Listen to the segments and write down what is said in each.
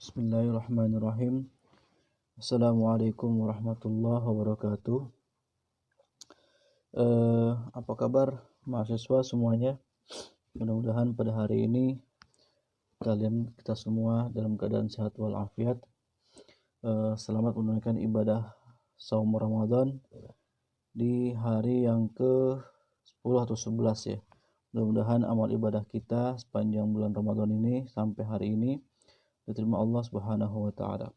Bismillahirrahmanirrahim. Assalamualaikum warahmatullahi wabarakatuh. Apa kabar mahasiswa semuanya? Mudah-mudahan pada hari ini kita semua dalam keadaan sehat walafiat. Selamat menunaikan ibadah saum Ramadan di hari yang ke-10 atau 11 ya. Mudah-mudahan amal ibadah kita sepanjang bulan Ramadan ini sampai hari ini diterima Allah Subhanahu wa taala.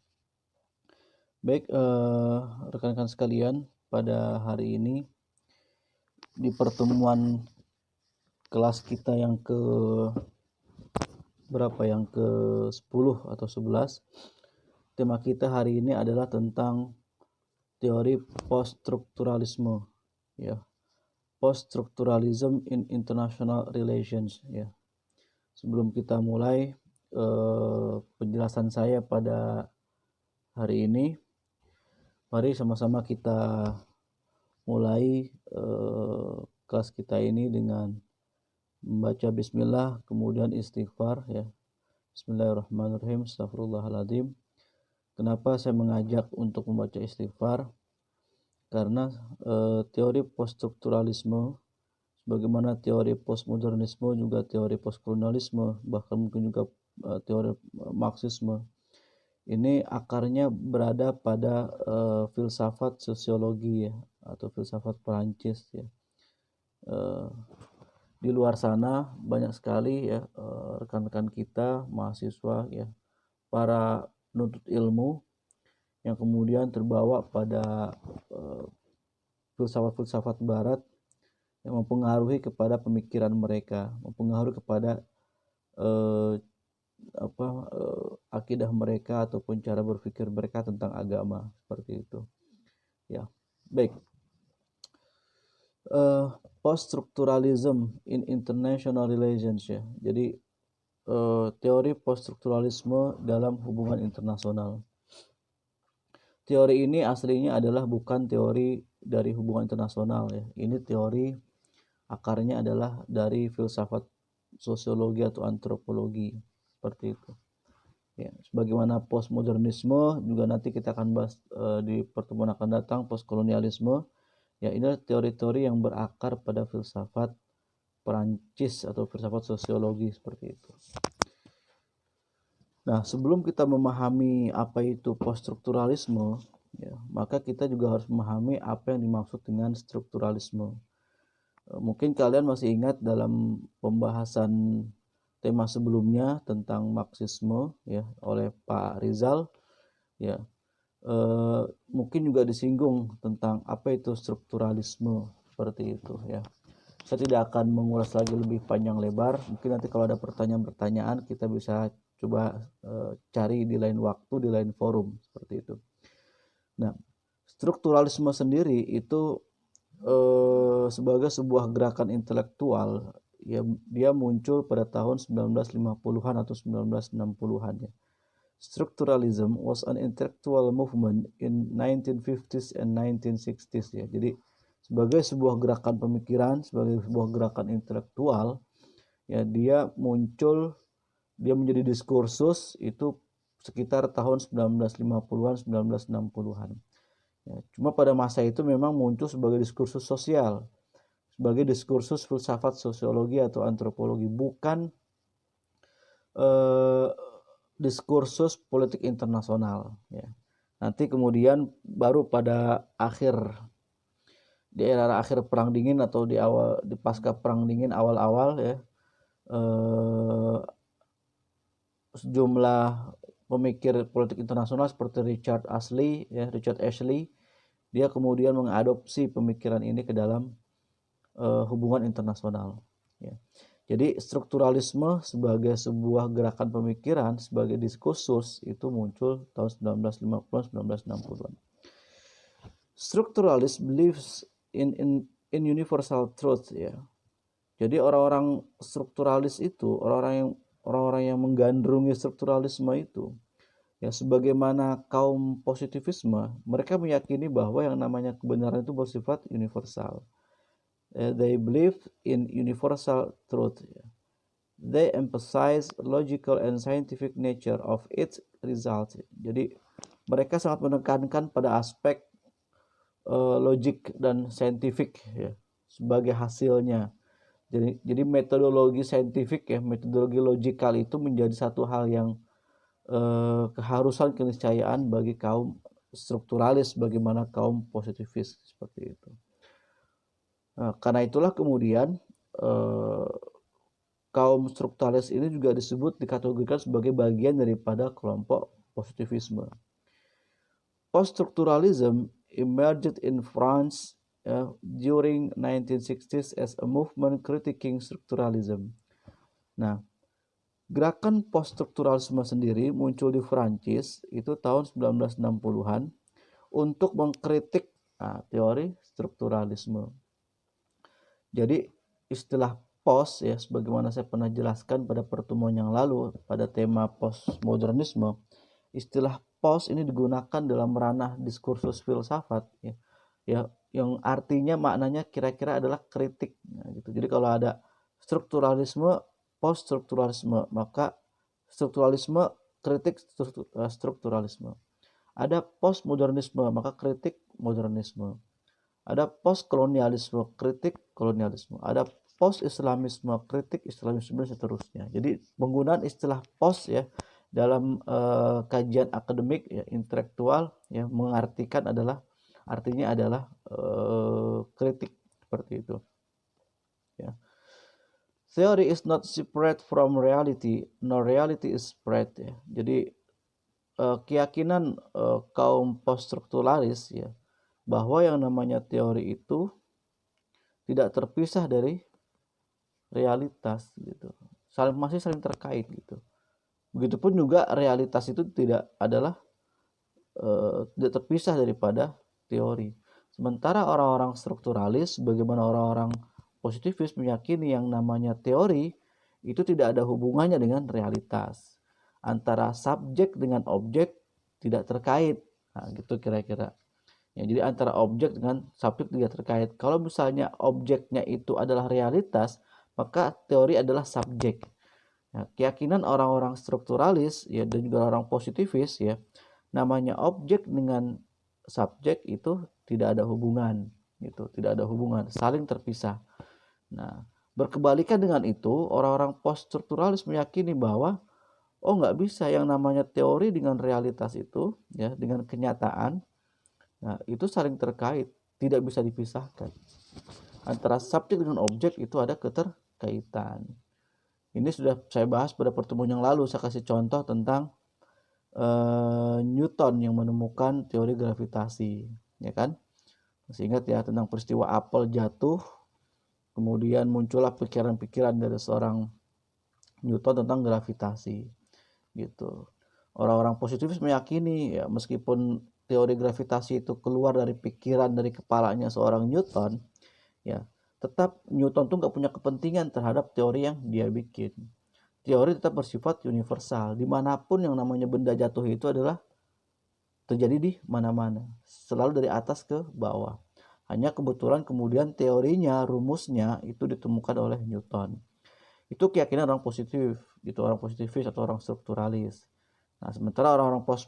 Baik, rekan-rekan sekalian, pada hari ini di pertemuan kelas kita yang ke-10 atau 11, tema kita hari ini adalah tentang teori post-strukturalisme ya. Post-strukturalism in international relations ya. Sebelum kita mulai penjelasan saya pada hari ini, mari sama-sama kita mulai kelas kita ini dengan membaca bismillah, kemudian istighfar ya. Bismillahirrahmanirrahim, astagfirullahaladzim. Kenapa saya mengajak untuk membaca istighfar? Karena teori poststrukturalisme, sebagaimana teori postmodernisme, juga teori postkolonialisme, bahkan mungkin juga teori Marxisme, ini akarnya berada pada filsafat sosiologi ya, atau filsafat Perancis ya. Di luar sana banyak sekali ya rekan-rekan kita mahasiswa ya, para penuntut ilmu yang kemudian terbawa pada filsafat-filsafat barat yang mempengaruhi kepada pemikiran mereka, mempengaruhi kepada akidah mereka ataupun cara berpikir mereka tentang agama, seperti itu ya. Baik, post-strukturalism in international relations ya. Jadi teori post-strukturalisme dalam hubungan internasional. Teori ini aslinya adalah bukan teori dari hubungan internasional ya. Ini teori akarnya adalah dari filsafat sosiologi atau antropologi, seperti itu. Ya, sebagaimana postmodernisme juga nanti kita akan bahas di pertemuan akan datang, postkolonialisme. Ya, ini adalah teori-teori yang berakar pada filsafat Perancis atau filsafat sosiologi, seperti itu. Nah, sebelum kita memahami apa itu poststrukturalisme, ya, maka kita juga harus memahami apa yang dimaksud dengan strukturalisme. Mungkin kalian masih ingat dalam pembahasan tema sebelumnya tentang Marxisme ya oleh Pak Rizal ya. Mungkin juga disinggung tentang apa itu strukturalisme, seperti itu ya. Saya tidak akan mengulas lagi lebih panjang lebar. Mungkin nanti kalau ada pertanyaan-pertanyaan kita bisa coba cari di lain waktu, di lain forum, seperti itu. Nah, strukturalisme sendiri itu sebagai sebuah gerakan intelektual ya, dia muncul pada tahun 1950-an atau 1960-an ya. Structuralism was an intellectual movement in 1950s and 1960s ya. Jadi sebagai sebuah gerakan pemikiran, sebagai sebuah gerakan intelektual ya, dia muncul, dia menjadi diskursus itu sekitar tahun 1950-an 1960-an. Ya, cuma pada masa itu memang muncul sebagai diskursus sosial, sebagai diskursus filsafat sosiologi atau antropologi, bukan diskursus politik internasional. Ya. Nanti kemudian baru pada di era akhir Perang Dingin atau di pasca Perang Dingin awal-awal ya, sejumlah pemikir politik internasional seperti Richard Ashley, dia kemudian mengadopsi pemikiran ini ke dalam hubungan internasional. Ya. Jadi strukturalisme sebagai sebuah gerakan pemikiran, sebagai diskursus itu muncul tahun 1950-1960-an. Structuralist believes in universal truth ya. Jadi orang-orang strukturalis itu, orang-orang yang menggandrungi strukturalisme itu ya, sebagaimana kaum positivisme, mereka meyakini bahwa yang namanya kebenaran itu bersifat universal. They believe in universal truth ya. They emphasize logical and scientific nature of its results. Jadi mereka sangat menekankan pada aspek logik dan saintifik ya sebagai hasilnya. Jadi metodologi saintifik ya, metodologi logikal itu menjadi satu hal yang keharusan keniscayaan bagi kaum strukturalis, bagaimana kaum positivis seperti itu. Nah, karena itulah kemudian kaum strukturalis ini juga disebut dikategorikan sebagai bagian daripada kelompok positivisme. Post-structuralism emerged in France during 1960s as a movement critiquing structuralism. Nah, gerakan post-strukturalisme sendiri muncul di Prancis itu tahun 1960-an untuk mengkritik teori strukturalisme. Jadi istilah post ya, sebagaimana saya pernah jelaskan pada pertemuan yang lalu pada tema postmodernisme, istilah post ini digunakan dalam ranah diskursus filsafat ya yang artinya maknanya kira-kira adalah kritik gitu. Jadi kalau ada strukturalisme, post strukturalisme, maka strukturalisme kritik strukturalisme. Ada postmodernisme, maka kritik modernisme. Ada post kolonialisme, kritik kolonialisme. Ada post islamisme, kritik islamisme, dan seterusnya. Jadi penggunaan istilah post ya dalam kajian akademik ya intelektual ya mengartikan adalah artinya adalah kritik seperti itu ya. Theory is not separate from reality, nor reality is separate ya. Jadi keyakinan kaum poststrukturalis ya bahwa yang namanya teori itu tidak terpisah dari realitas gitu. Masih saling terkait gitu. Begitupun juga realitas itu tidak terpisah daripada teori. Sementara orang-orang strukturalis, bagaimana orang-orang positivis meyakini yang namanya teori itu tidak ada hubungannya dengan realitas. Antara subjek dengan objek tidak terkait. Nah, gitu kira-kira. Ya, jadi antara objek dengan subjek tidak terkait. Kalau misalnya objeknya itu adalah realitas, maka teori adalah subjek. Nah, keyakinan orang-orang strukturalis ya dan juga orang positivis ya, namanya objek dengan subjek itu tidak ada hubungan gitu, tidak ada hubungan, saling terpisah. Nah, berkebalikan dengan itu, orang-orang poststrukturalis meyakini bahwa nggak bisa yang namanya teori dengan realitas itu ya, dengan kenyataan. Nah, itu saling terkait, tidak bisa dipisahkan. Antara subjek dengan objek itu ada keterkaitan. Ini sudah saya bahas pada pertemuan yang lalu. Saya kasih contoh tentang Newton yang menemukan teori gravitasi, ya kan? Masih ingat ya tentang peristiwa apel jatuh, kemudian muncullah pikiran-pikiran dari seorang Newton tentang gravitasi, gitu. Orang-orang positivis meyakini ya meskipun teori gravitasi itu keluar dari pikiran dari kepalanya seorang Newton, ya tetap Newton tuh nggak punya kepentingan terhadap teori yang dia bikin. Teori tetap bersifat universal. Dimanapun yang namanya benda jatuh itu adalah terjadi di mana-mana. Selalu dari atas ke bawah. Hanya kebetulan kemudian teorinya, rumusnya itu ditemukan oleh Newton. Itu keyakinan orang positif, gitu, orang positivis atau orang strukturalis. Nah, sementara orang-orang post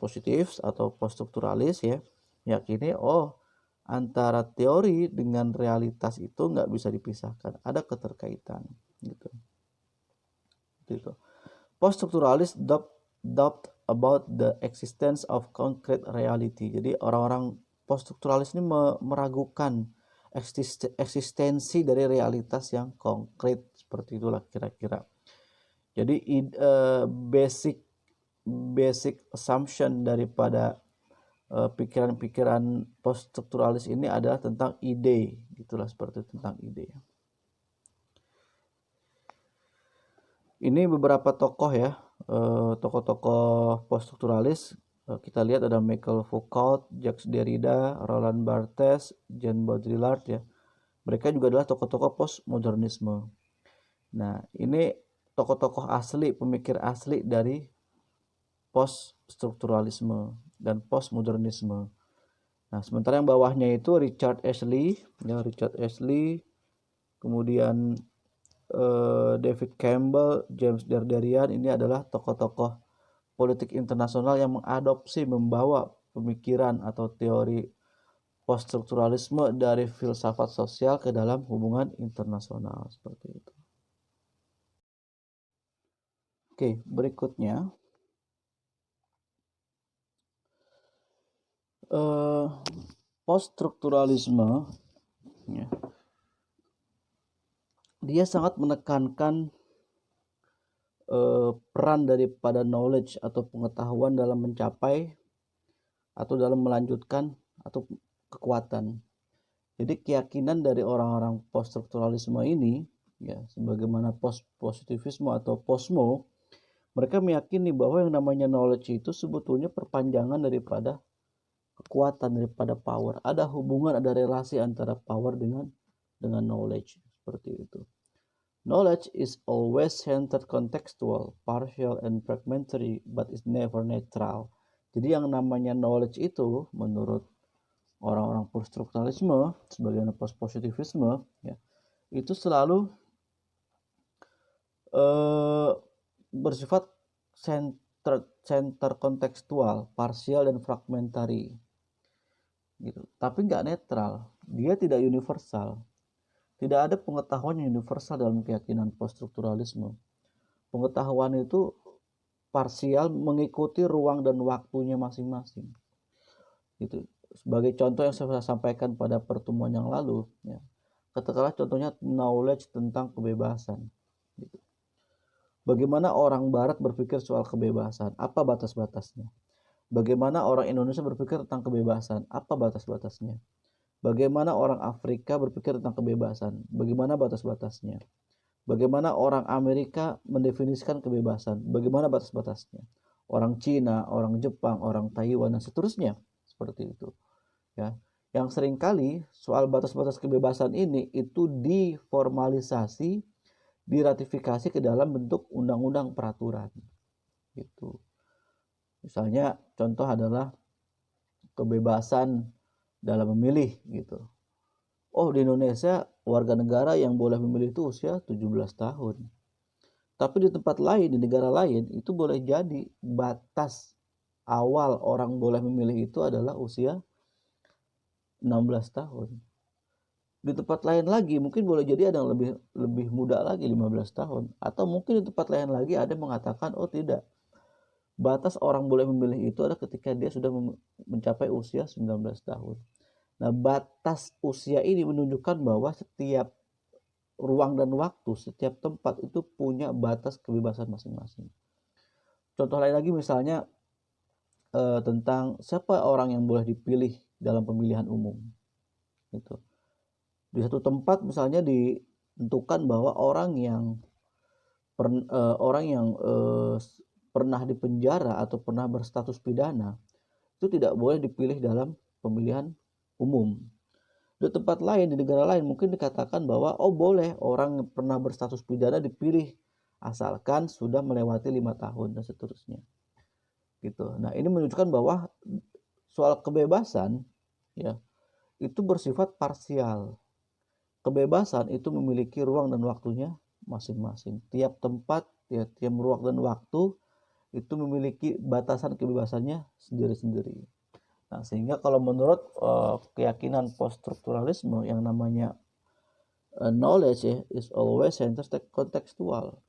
positif atau post strukturalis ya, yakini antara teori dengan realitas itu nggak bisa dipisahkan, ada keterkaitan, gitu. Post-structuralist doubt about the existence of concrete reality. Jadi orang-orang post-structuralis ini meragukan eksistensi dari realitas yang konkret, seperti itulah kira-kira. Jadi basic assumption daripada pikiran-pikiran post-strukturalis ini adalah tentang ide, gitulah, seperti tentang ide. Ini beberapa tokoh ya, tokoh-tokoh poststrukturalis. Kita lihat ada Michel Foucault, Jacques Derrida, Roland Barthes, Jean Baudrillard ya. Mereka juga adalah tokoh-tokoh postmodernisme. Nah, ini tokoh-tokoh asli, pemikir asli dari poststrukturalisme dan postmodernisme. Nah, sementara yang bawahnya itu Richard Ashley, kemudian David Campbell, James Dardarian, ini adalah tokoh-tokoh politik internasional yang membawa pemikiran atau teori poststrukturalisme dari filsafat sosial ke dalam hubungan internasional seperti itu. Oke, berikutnya poststrukturalisme, ya, dia sangat menekankan peran daripada knowledge atau pengetahuan dalam mencapai atau dalam melanjutkan atau kekuatan. Jadi keyakinan dari orang-orang poststrukturalisme ini, ya, sebagaimana positivisme atau posmo, mereka meyakini bahwa yang namanya knowledge itu sebetulnya perpanjangan daripada kekuatan, daripada power. Ada hubungan, ada relasi antara power dengan knowledge seperti itu. Knowledge is always centered contextual, partial and fragmentary, but is never neutral. Jadi yang namanya knowledge itu menurut orang-orang poststrukturalisme, sebagian positivisme, ya, itu selalu bersifat center kontekstual, parsial dan fragmentary, gitu. Tapi nggak netral, dia tidak universal. Tidak ada pengetahuan yang universal dalam keyakinan poststrukturalisme. Pengetahuan itu parsial, mengikuti ruang dan waktunya masing-masing. Itu sebagai contoh yang saya sampaikan pada pertemuan yang lalu, ya. Katakanlah contohnya knowledge tentang kebebasan. Gitu. Bagaimana orang Barat berpikir soal kebebasan? Apa batas-batasnya? Bagaimana orang Indonesia berpikir tentang kebebasan? Apa batas-batasnya? Bagaimana orang Afrika berpikir tentang kebebasan? Bagaimana batas-batasnya? Bagaimana orang Amerika mendefinisikan kebebasan? Bagaimana batas-batasnya? Orang Cina, orang Jepang, orang Taiwan, dan seterusnya. Seperti itu. Ya. Yang seringkali soal batas-batas kebebasan ini itu diformalisasi, diratifikasi ke dalam bentuk undang-undang peraturan. Gitu. Misalnya contoh adalah kebebasan dalam memilih gitu. Oh, di Indonesia warga negara yang boleh memilih itu usia 17 tahun. Tapi di tempat lain, di negara lain itu boleh jadi batas awal orang boleh memilih itu adalah usia 16 tahun. Di tempat lain lagi mungkin boleh jadi ada yang lebih muda lagi 15 tahun, atau mungkin di tempat lain lagi ada yang mengatakan oh tidak. Batas orang boleh memilih itu adalah ketika dia sudah mencapai usia 19 tahun. Nah, batas usia ini menunjukkan bahwa setiap ruang dan waktu, setiap tempat itu punya batas kebebasan masing-masing. Contoh lain lagi misalnya tentang siapa orang yang boleh dipilih dalam pemilihan umum. Gitu. Di satu tempat misalnya ditentukan bahwa orang yang pernah dipenjara atau pernah berstatus pidana itu tidak boleh dipilih dalam pemilihan umum. Di tempat lain, di negara lain mungkin dikatakan bahwa oh boleh orang yang pernah berstatus pidana dipilih asalkan sudah melewati 5 tahun dan seterusnya. Gitu. Nah, ini menunjukkan bahwa soal kebebasan, ya, itu bersifat parsial. Kebebasan itu memiliki ruang dan waktunya masing-masing. Tiap tempat, ya, tiap ruang dan waktu itu memiliki batasan kebebasannya sendiri-sendiri. Nah, sehingga kalau menurut keyakinan poststrukturalisme yang namanya knowledge, ya, is always centered kontekstual.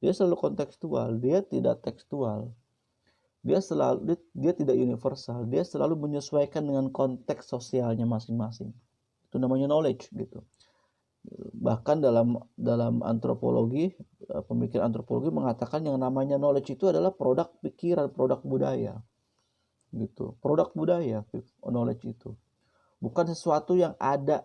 Dia selalu kontekstual, dia tidak tekstual. Dia tidak universal, dia selalu menyesuaikan dengan konteks sosialnya masing-masing. Itu namanya knowledge gitu. Bahkan dalam antropologi, pemikir antropologi mengatakan yang namanya knowledge itu adalah produk pikiran, produk budaya. Gitu. Produk budaya, knowledge itu. Bukan sesuatu yang ada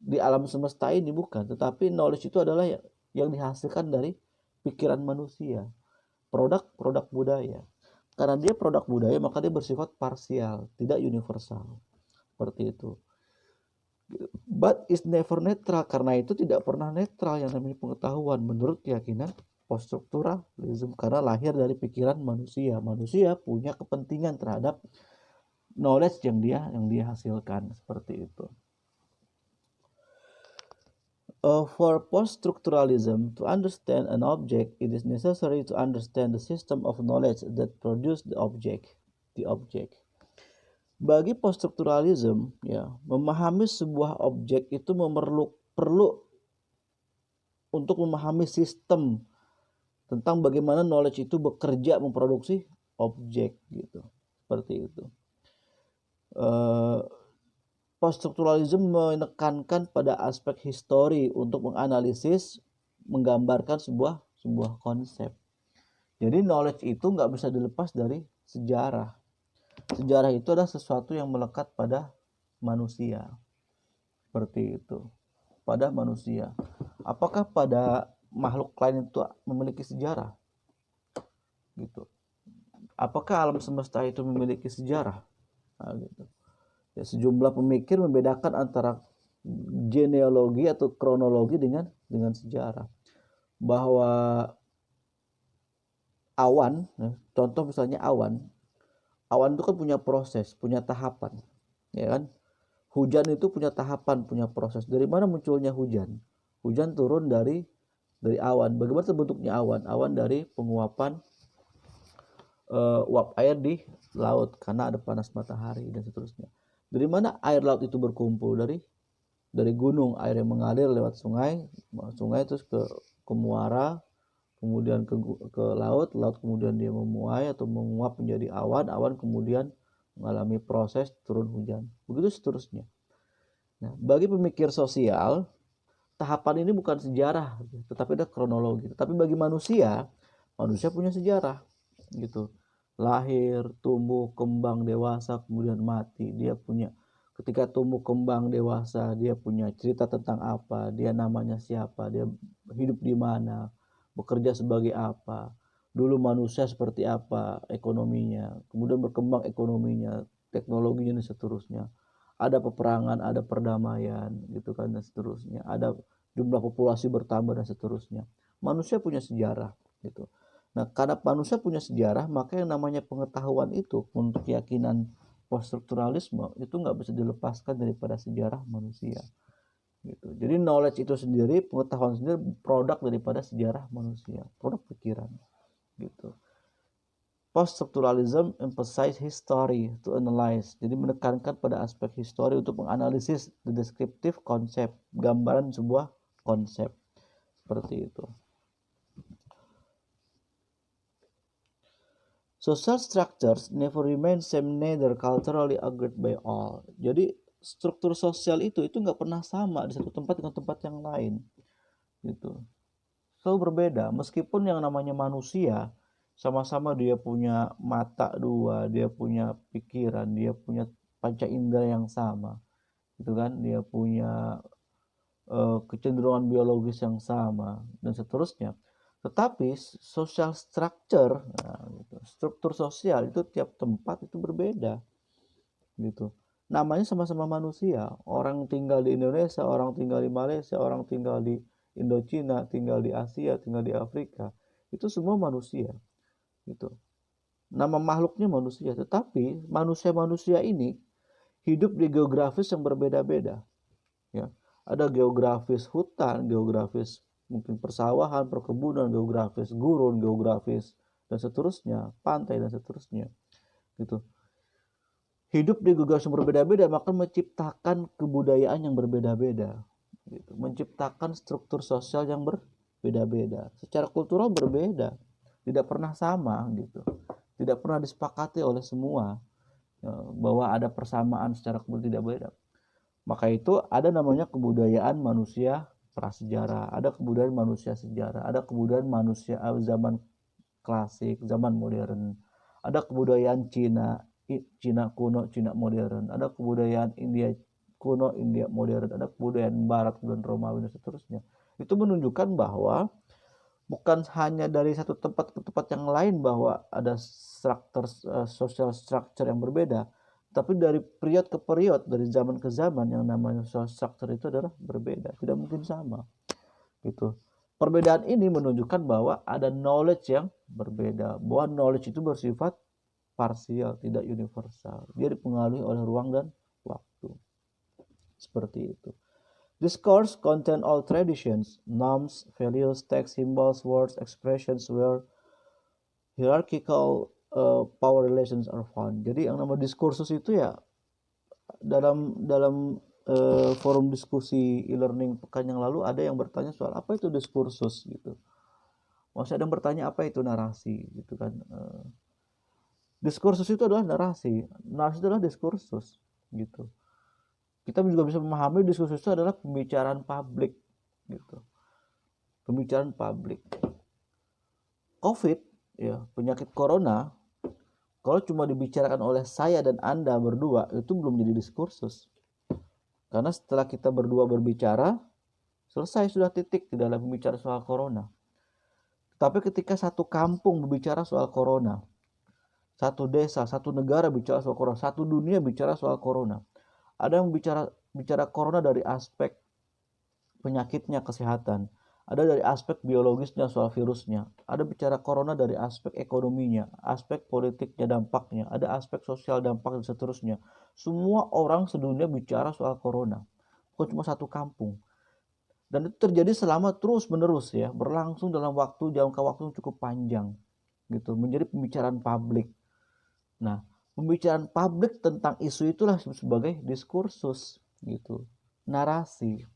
di alam semesta ini, bukan, tetapi knowledge itu adalah yang dihasilkan dari pikiran manusia. Produk budaya. Karena dia produk budaya, maka dia bersifat parsial, tidak universal. Seperti itu. But is never netral, karena itu tidak pernah netral yang namanya pengetahuan menurut keyakinan poststrukturalisme, karena lahir dari pikiran manusia. Manusia punya kepentingan terhadap knowledge yang dia hasilkan, seperti itu. For post-structuralism, to understand an object, it is necessary to understand the system of knowledge that produce the object. Bagi post-structuralism, ya, memahami sebuah objek itu perlu untuk memahami sistem tentang bagaimana knowledge itu bekerja memproduksi objek gitu. Seperti itu. Post-structuralism menekankan pada aspek histori untuk menganalisis, menggambarkan sebuah konsep. Jadi knowledge itu nggak bisa dilepas dari sejarah. Sejarah itu adalah sesuatu yang melekat pada manusia. Seperti itu. Pada manusia. Apakah pada makhluk lain itu memiliki sejarah? Gitu. Apakah alam semesta itu memiliki sejarah? Nah, gitu. Ya, sejumlah pemikir membedakan antara genealogi atau kronologi dengan sejarah. Bahwa awan, contoh misalnya awan itu kan punya proses, punya tahapan, ya kan? Hujan itu punya tahapan, punya proses. Dari mana munculnya hujan? Hujan turun dari awan. Bagaimana terbentuknya awan? Awan dari penguapan uap air di laut karena ada panas matahari dan seterusnya. Dari mana air laut itu berkumpul? Dari gunung, air yang mengalir lewat sungai terus ke muara, kemudian ke laut kemudian dia memuai atau menguap menjadi awan kemudian mengalami proses turun hujan. Begitu seterusnya. Nah, bagi pemikir sosial, tahapan ini bukan sejarah, tetapi ada kronologi. Tetapi bagi manusia punya sejarah, gitu. Lahir, tumbuh, kembang, dewasa, kemudian mati. Dia punya, ketika tumbuh, kembang, dewasa, dia punya cerita tentang apa, dia namanya siapa, dia hidup di mana, bekerja sebagai apa, dulu manusia seperti apa ekonominya, kemudian berkembang ekonominya, teknologinya dan seterusnya. Ada peperangan, ada perdamaian gitu kan dan seterusnya. Ada jumlah populasi bertambah dan seterusnya. Manusia punya sejarah gitu. Nah, karena manusia punya sejarah, maka yang namanya pengetahuan itu untuk keyakinan poststrukturalisme itu nggak bisa dilepaskan daripada sejarah manusia. Gitu. Jadi knowledge itu sendiri, pengetahuan sendiri produk daripada sejarah manusia, produk pikiran. Gitu. Post-structuralism emphasize history to analyze. Jadi menekankan pada aspek histori untuk menganalisis the descriptive concept, gambaran sebuah konsep. Seperti itu. Social structures never remain same, neither culturally agreed by all. Jadi struktur sosial itu nggak pernah sama di satu tempat dengan tempat yang lain, gitu. Selalu berbeda. Meskipun yang namanya manusia sama-sama dia punya mata dua, dia punya pikiran, dia punya panca indera yang sama, gitu kan? Dia punya kecenderungan biologis yang sama dan seterusnya. Tetapi social structure, gitu, struktur sosial itu tiap tempat itu berbeda, gitu. Namanya sama-sama manusia. Orang tinggal di Indonesia, orang tinggal di Malaysia, orang tinggal di Indochina, tinggal di Asia, tinggal di Afrika. Itu semua manusia, gitu. Nama makhluknya manusia, tetapi manusia-manusia ini hidup di geografis yang berbeda-beda, ya. Ada geografis hutan, geografis mungkin persawahan, perkebunan, geografis gurun, geografis dan seterusnya, pantai dan seterusnya, gitu. Hidup di geografis yang berbeda-beda maka menciptakan kebudayaan yang berbeda-beda, gitu. Menciptakan struktur sosial yang berbeda-beda. Secara kultural berbeda, tidak pernah sama, gitu. Tidak pernah disepakati oleh semua bahwa ada persamaan secara kultural, tidak beda. Maka itu ada namanya kebudayaan manusia prasejarah, ada kebudayaan manusia sejarah, ada kebudayaan manusia zaman klasik, zaman modern, ada kebudayaan Cina kuno, Cina modern, ada kebudayaan India kuno, India modern, ada kebudayaan Barat, kebudayaan Romawi dan seterusnya. Itu menunjukkan bahwa bukan hanya dari satu tempat ke tempat yang lain bahwa ada struktur social structure yang berbeda, tapi dari period ke period, dari zaman ke zaman yang namanya social structure itu adalah berbeda, tidak mungkin sama, gitu. Perbedaan ini menunjukkan bahwa ada knowledge yang berbeda, bahwa knowledge itu bersifat parsial, tidak universal. Dia dipengaruhi oleh ruang dan waktu. Seperti itu. Discourse contain all traditions, norms, values, text, symbols, words, expressions where hierarchical power relations are found. Jadi yang nama diskursus itu ya dalam dalam forum diskusi e-learning pekan yang lalu ada yang bertanya soal apa itu diskursus gitu. Masih ada yang bertanya apa itu narasi gitu kan. Diskursus itu adalah narasi. Narasi itu adalah diskursus gitu. Kita juga bisa memahami diskursus itu adalah pembicaraan publik gitu. Pembicaraan publik. COVID ya, penyakit corona kalau cuma dibicarakan oleh saya dan Anda berdua itu belum jadi diskursus. Karena setelah kita berdua berbicara, selesai sudah titik di dalam berbicara soal corona. Tapi ketika satu kampung berbicara soal corona, satu desa, satu negara bicara soal corona, satu dunia bicara soal corona. Ada yang bicara corona dari aspek penyakitnya, kesehatan. Ada dari aspek biologisnya soal virusnya. Ada bicara corona dari aspek ekonominya, aspek politiknya, dampaknya. Ada aspek sosial dampak dan seterusnya. Semua orang sedunia bicara soal corona. Bukan cuma satu kampung. Dan itu terjadi selama terus menerus ya, berlangsung dalam jangka waktu yang cukup panjang gitu, menjadi pembicaraan publik. Nah, pembicaraan publik tentang isu itulah sebagai diskursus gitu, narasi.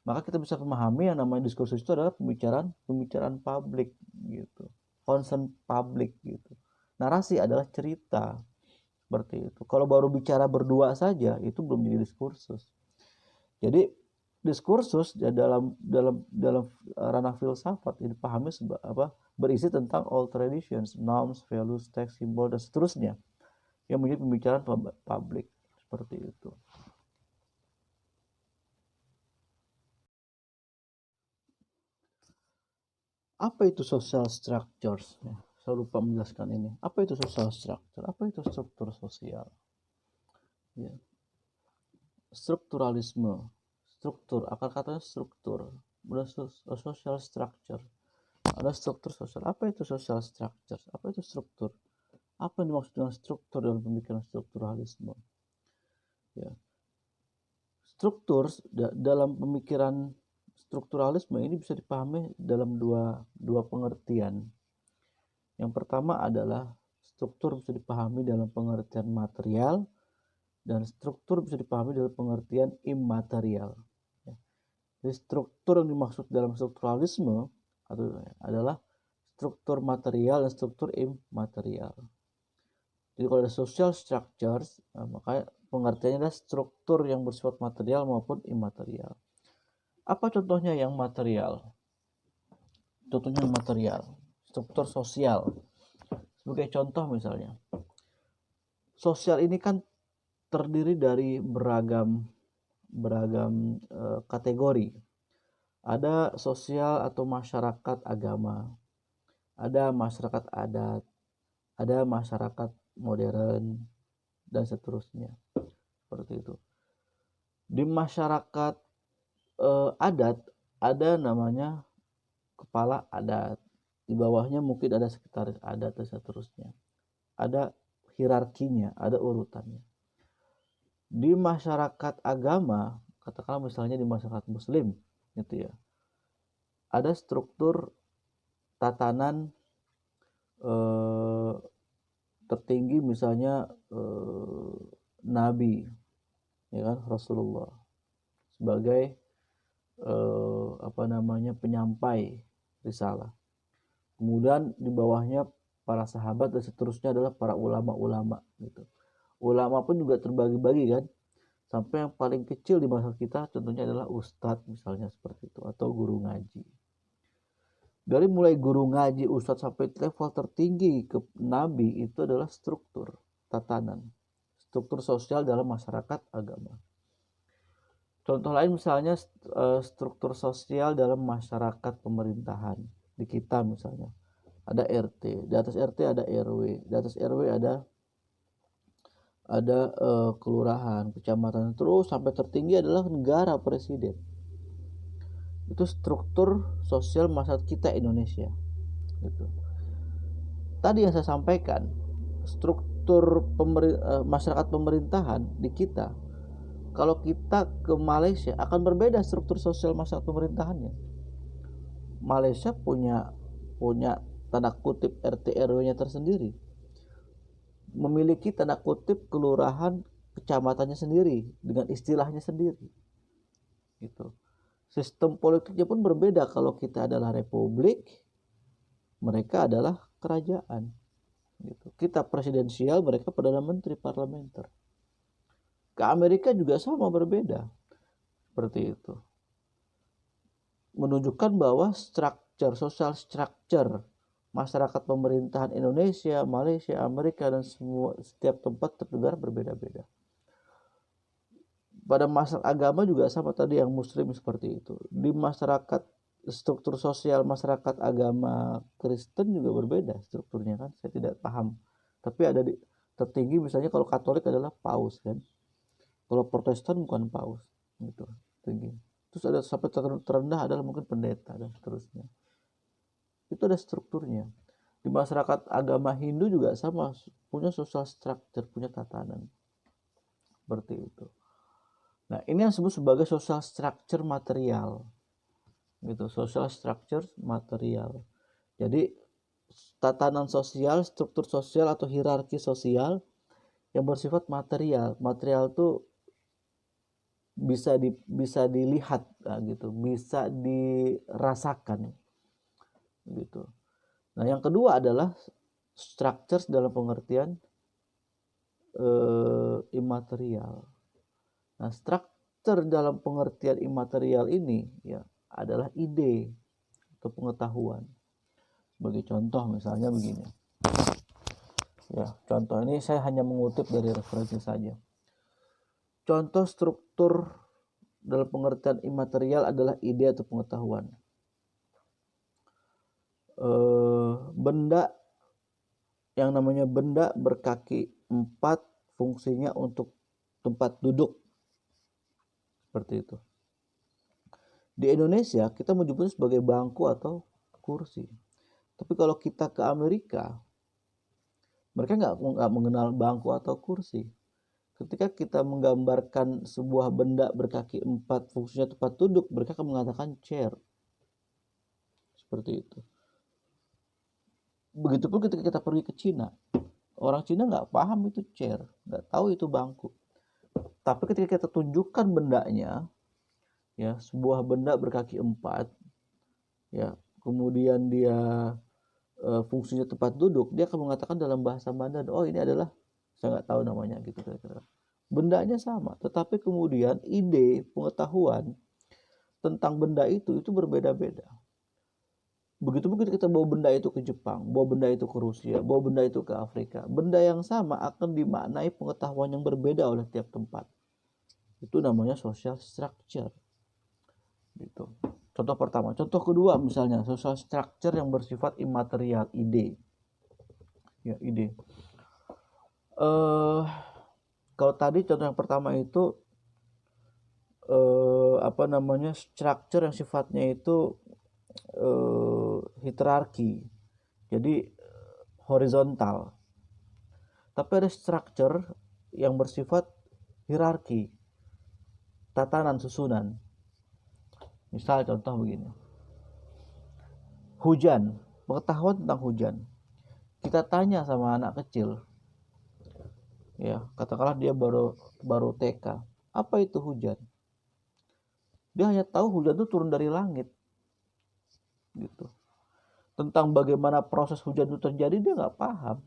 Maka kita bisa memahami yang namanya diskursus itu adalah pembicaraan publik gitu, concern publik gitu. Narasi adalah cerita seperti itu. Kalau baru bicara berdua saja itu belum jadi diskursus. Jadi diskursus ya dalam ranah filsafat ini dipahami berisi tentang all traditions, norms, values, text, simbol dan seterusnya yang menjadi pembicaraan publik seperti itu. Apa itu social structures? Ya, saya lupa menjelaskan ini. Apa itu social structure? Apa itu struktur sosial? Ya. Strukturalisme, struktur, akar katanya struktur, social structure. Ada struktur sosial. Apa itu social structure? Apa itu struktur? Apa yang dimaksud dengan struktur dalam pemikiran strukturalisme? Ya. Struktur dalam pemikiran strukturalisme ini bisa dipahami dalam dua pengertian. Yang pertama adalah struktur bisa dipahami dalam pengertian material dan struktur bisa dipahami dalam pengertian imaterial. Jadi struktur yang dimaksud dalam strukturalisme adalah struktur material dan struktur imaterial. Jadi kalau ada social structures, maka pengertiannya adalah struktur yang bersifat material maupun imaterial. Apa contohnya yang material? Contohnya yang material, struktur sosial. Sebagai contoh misalnya, sosial ini kan terdiri dari beragam kategori. Ada sosial atau masyarakat agama, ada masyarakat adat, ada masyarakat modern, dan seterusnya. Seperti itu. Di masyarakat adat ada namanya kepala adat. Di bawahnya mungkin ada sekretaris adat dan seterusnya. Ada hierarkinya, ada urutannya. Di masyarakat agama, katakanlah misalnya di masyarakat muslim gitu ya, ada struktur tatanan tertinggi misalnya Nabi ya kan, Rasulullah sebagai penyampai risalah. Kemudian di bawahnya para sahabat dan seterusnya adalah para ulama-ulama gitu. Ulama pun juga terbagi-bagi kan, sampai yang paling kecil di masa kita contohnya adalah ustadz misalnya seperti itu, atau guru ngaji. Dari mulai guru ngaji, ustadz sampai level tertinggi ke nabi itu adalah struktur tatanan, struktur sosial dalam masyarakat agama. Contoh lain misalnya struktur sosial dalam masyarakat pemerintahan. Di kita misalnya ada RT, di atas RT ada RW, di atas RW ada kelurahan, kecamatan, terus sampai tertinggi adalah negara, presiden. Itu struktur sosial masyarakat kita Indonesia gitu. Tadi yang saya sampaikan, struktur masyarakat pemerintahan di kita, kalau kita ke Malaysia akan berbeda struktur sosial masyarakat pemerintahannya. Malaysia punya tanda kutip RT RW-nya tersendiri, memiliki tanda kutip kelurahan kecamatannya sendiri dengan istilahnya sendiri. Gitu. Sistem politiknya pun berbeda. Kalau kita adalah republik, mereka adalah kerajaan. Gitu. Kita presidensial, mereka perdana menteri parlementer. Ke Amerika juga sama, berbeda. Seperti itu. Menunjukkan bahwa social structure masyarakat pemerintahan Indonesia, Malaysia, Amerika, dan setiap tempat negara berbeda-beda. Pada masalah agama juga sama tadi, yang muslim seperti itu. Di masyarakat, struktur sosial masyarakat agama Kristen juga berbeda strukturnya kan. Saya tidak paham. Tapi ada tertinggi misalnya kalau Katolik adalah paus kan. Kalau Protestan bukan paus gitu, tinggi. Terus ada sampai terendah adalah mungkin pendeta dan seterusnya. Itu ada strukturnya. Di masyarakat agama Hindu juga sama, punya social structure, punya tatanan. Seperti itu. Nah, ini yang disebut sebagai social structure material. Gitu, social structure material. Jadi tatanan sosial, struktur sosial atau hierarki sosial yang bersifat material. Material itu bisa dilihat gitu, bisa dirasakan gitu. Nah, yang kedua adalah structures dalam pengertian imaterial. Nah, structure dalam pengertian imaterial ini ya adalah ide atau pengetahuan. Sebagai contoh misalnya begini. Ya, contoh ini saya hanya mengutip dari referensi saja. Contoh struktur dalam pengertian imaterial adalah ide atau pengetahuan. Benda yang namanya benda berkaki 4 fungsinya untuk tempat duduk. Seperti itu. Di Indonesia kita menyebutnya sebagai bangku atau kursi. Tapi kalau kita ke Amerika, mereka nggak mengenal bangku atau kursi. Ketika kita menggambarkan sebuah benda berkaki 4 fungsinya tempat duduk, mereka akan mengatakan chair. Seperti itu. Begitupun ketika kita pergi ke Cina, orang Cina nggak paham itu chair, nggak tahu itu bangku. Tapi ketika kita tunjukkan bendanya, ya sebuah benda berkaki 4, ya kemudian dia fungsinya tempat duduk, dia akan mengatakan dalam bahasa Mandarin, oh ini adalah, saya nggak tahu namanya gitu kira-kira. Bendanya sama, tetapi kemudian ide pengetahuan tentang benda itu berbeda-beda. Begitu pun kita bawa benda itu ke Jepang, bawa benda itu ke Rusia, bawa benda itu ke Afrika, benda yang sama akan dimaknai pengetahuan yang berbeda oleh tiap tempat. Itu namanya social structure. Gitu. Contoh pertama. Contoh kedua misalnya social structure yang bersifat imaterial, ide. Ya, ide. Kalau tadi contoh yang pertama itu structure yang sifatnya itu hierarki, jadi horizontal. Tapi ada structure yang bersifat hierarki, tatanan susunan. Misal contoh begini, hujan, pengetahuan tentang hujan. Kita tanya sama anak kecil, ya katakanlah dia baru TK, apa itu hujan? Dia hanya tahu hujan itu turun dari langit, gitu. Tentang bagaimana proses hujan itu terjadi dia nggak paham.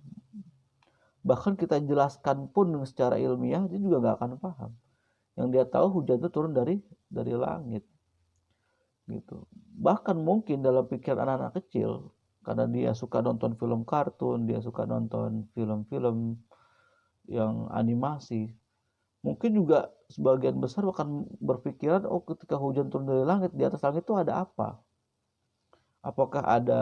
Bahkan kita jelaskan pun secara ilmiah dia juga nggak akan paham. Yang dia tahu hujan itu turun dari langit, gitu. Bahkan mungkin dalam pikiran anak-anak kecil, karena dia suka nonton film kartun, dia suka nonton film-film yang animasi, mungkin juga sebagian besar akan berpikiran, oh ketika hujan turun dari langit, di atas langit itu ada apa? Apakah ada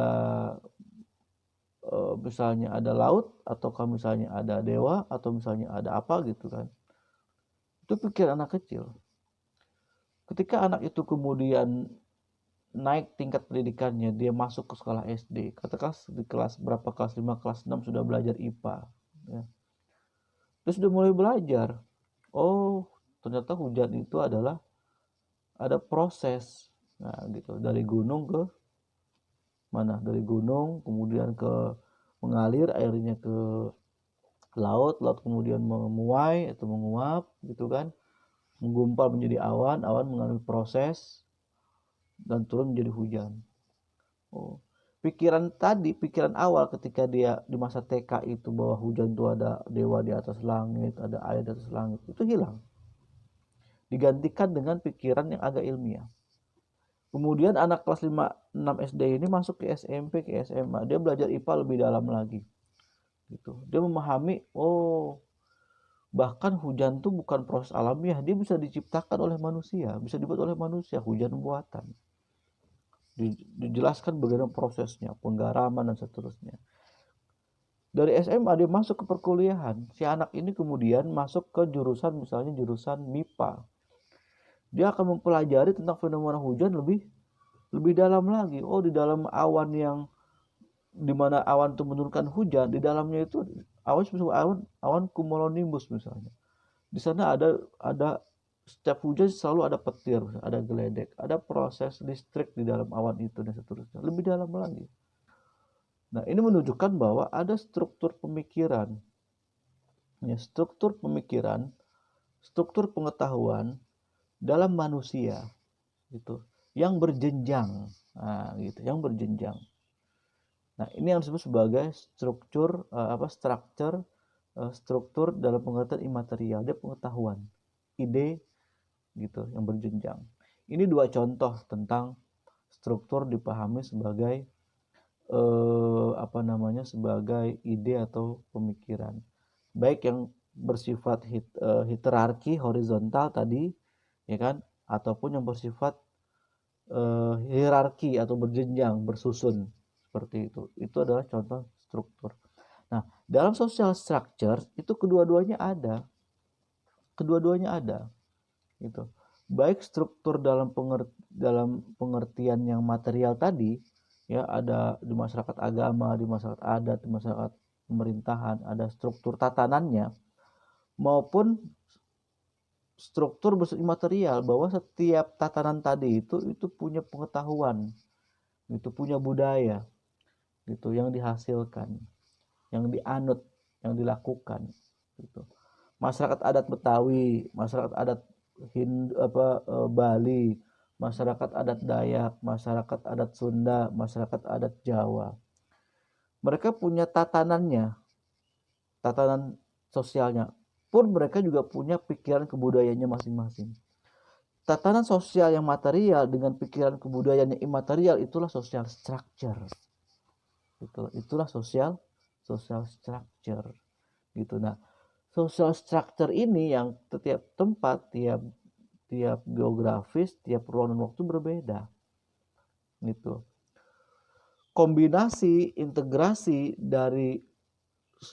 misalnya ada laut, ataukah misalnya ada dewa, atau misalnya ada apa gitu kan? Itu pikiran anak kecil. Ketika anak itu kemudian naik tingkat pendidikannya, dia masuk ke sekolah SD, katakan di kelas berapa, kelas 5, kelas 6 sudah belajar IPA, ya. Terus sudah mulai belajar, oh ternyata hujan itu adalah ada proses. Nah, gitu. Dari gunung ke mana? Dari gunung kemudian ke mengalir airnya ke laut, laut kemudian memuai atau menguap gitu kan. Menggumpal menjadi awan, awan mengalami proses dan turun menjadi hujan. Oh. Pikiran awal ketika dia di masa TK itu bahwa hujan itu ada dewa di atas langit, ada air di atas langit, itu hilang. Digantikan dengan pikiran yang agak ilmiah. Kemudian anak kelas 5, 6 SD ini masuk ke SMP, ke SMA. Dia belajar IPA lebih dalam lagi. Gitu. Dia memahami, oh, bahkan hujan itu bukan proses alamiah, dia bisa diciptakan oleh manusia, bisa dibuat oleh manusia, hujan buatan. Dijelaskan bagaimana prosesnya, penggaraman dan seterusnya. Dari SMA dia masuk ke perkuliahan. Si anak ini kemudian masuk ke jurusan, misalnya jurusan MIPA. Dia akan mempelajari tentang fenomena hujan lebih dalam lagi. Oh, di dalam awan yang dimana awan itu menurunkan hujan, di dalamnya itu awan cumulonimbus misalnya. Di sana ada setiap hujan selalu ada petir, ada geledek, ada proses listrik di dalam awan itu dan seterusnya. Lebih dalam lagi. Nah, ini menunjukkan bahwa ada struktur pemikiran, ya, struktur pengetahuan dalam manusia, gitu, yang berjenjang, nah, gitu, yang berjenjang. Nah, ini yang disebut sebagai struktur dalam pengertian imaterial, dia pengetahuan, ide, gitu, yang berjenjang. Ini dua contoh tentang struktur dipahami sebagai sebagai ide atau pemikiran, baik yang bersifat hierarki horizontal tadi, ya kan, ataupun yang bersifat hierarki atau berjenjang, bersusun seperti itu. Itu adalah contoh struktur. Nah, dalam social structure itu kedua-duanya ada, gitu. Baik struktur dalam pengertian yang material tadi, ya, ada di masyarakat agama, di masyarakat adat, di masyarakat pemerintahan, ada struktur tatanannya, maupun struktur bersifat imaterial, bahwa setiap tatanan tadi itu punya pengetahuan, itu punya budaya, gitu, yang dihasilkan, yang dianut, yang dilakukan, gitu. Masyarakat adat Betawi, masyarakat adat Bali, masyarakat adat Dayak, masyarakat adat Sunda, masyarakat adat Jawa. Mereka punya tatanan sosialnya. Pun mereka juga punya pikiran kebudayaannya masing-masing. Tatanan sosial yang material dengan pikiran kebudayaan yang imaterial, itulah social structure. Itulah social structure. Gitu. Nah, social structure ini yang setiap tempat, tiap geografis, tiap ruang dan waktu berbeda. Gitu. Kombinasi integrasi dari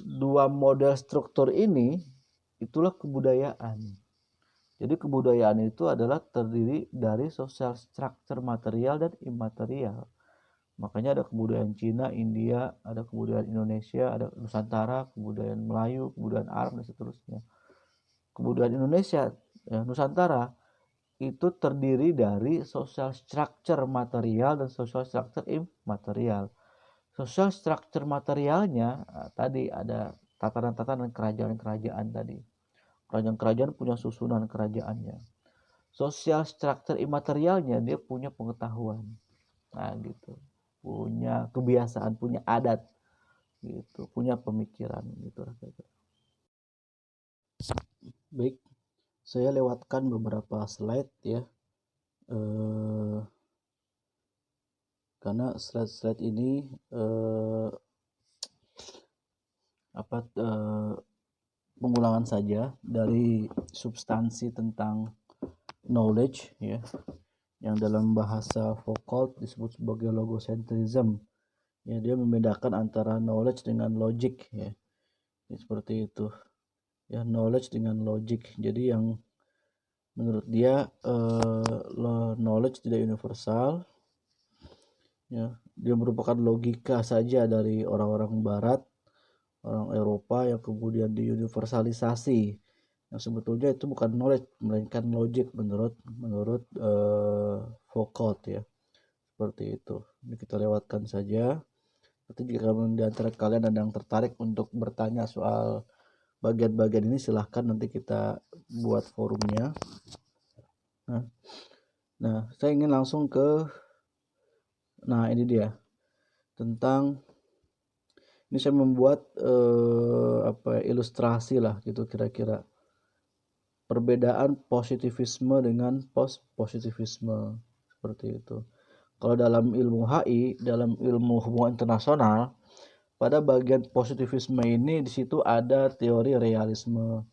dua model struktur ini, itulah kebudayaan. Jadi kebudayaan itu adalah terdiri dari social structure material dan imaterial. Makanya ada kebudayaan Cina, India, ada kebudayaan Indonesia, ada Nusantara, kebudayaan Melayu, kebudayaan Arab dan seterusnya. Kebudayaan Indonesia, ya, Nusantara, itu terdiri dari social structure material dan social structure immaterial. Social structure materialnya tadi ada tatanan-tatanan kerajaan-kerajaan tadi. Kerajaan-kerajaan punya susunan kerajaannya. Social structure immaterialnya dia punya pengetahuan. Nah, gitu. Punya kebiasaan, punya adat, gitu, punya pemikiran, gitu. Baik, saya lewatkan beberapa slide ya. Karena slide-slide ini pengulangan saja dari substansi tentang knowledge, ya, yang dalam bahasa Foucault disebut sebagai logocentrism. Ya, dia membedakan antara knowledge dengan logic, ya. Seperti itu. Ya, knowledge dengan logic. Jadi yang menurut dia knowledge tidak universal. Ya, dia merupakan logika saja dari orang-orang barat, orang Eropa yang kemudian diuniversalisasi. yang sebetulnya itu bukan knowledge melainkan logic menurut Foucault ya. Seperti itu. Ini kita lewatkan saja. Nanti jika di antara kalian ada yang tertarik untuk bertanya soal bagian-bagian ini, silahkan nanti kita buat forumnya. Nah, saya ingin langsung ke ini dia tentang ini saya membuat ilustrasi lah gitu kira-kira perbedaan positivisme dengan post positivisme seperti itu. Kalau dalam ilmu HI, dalam ilmu hubungan internasional, pada bagian positivisme ini di situ ada teori realisme,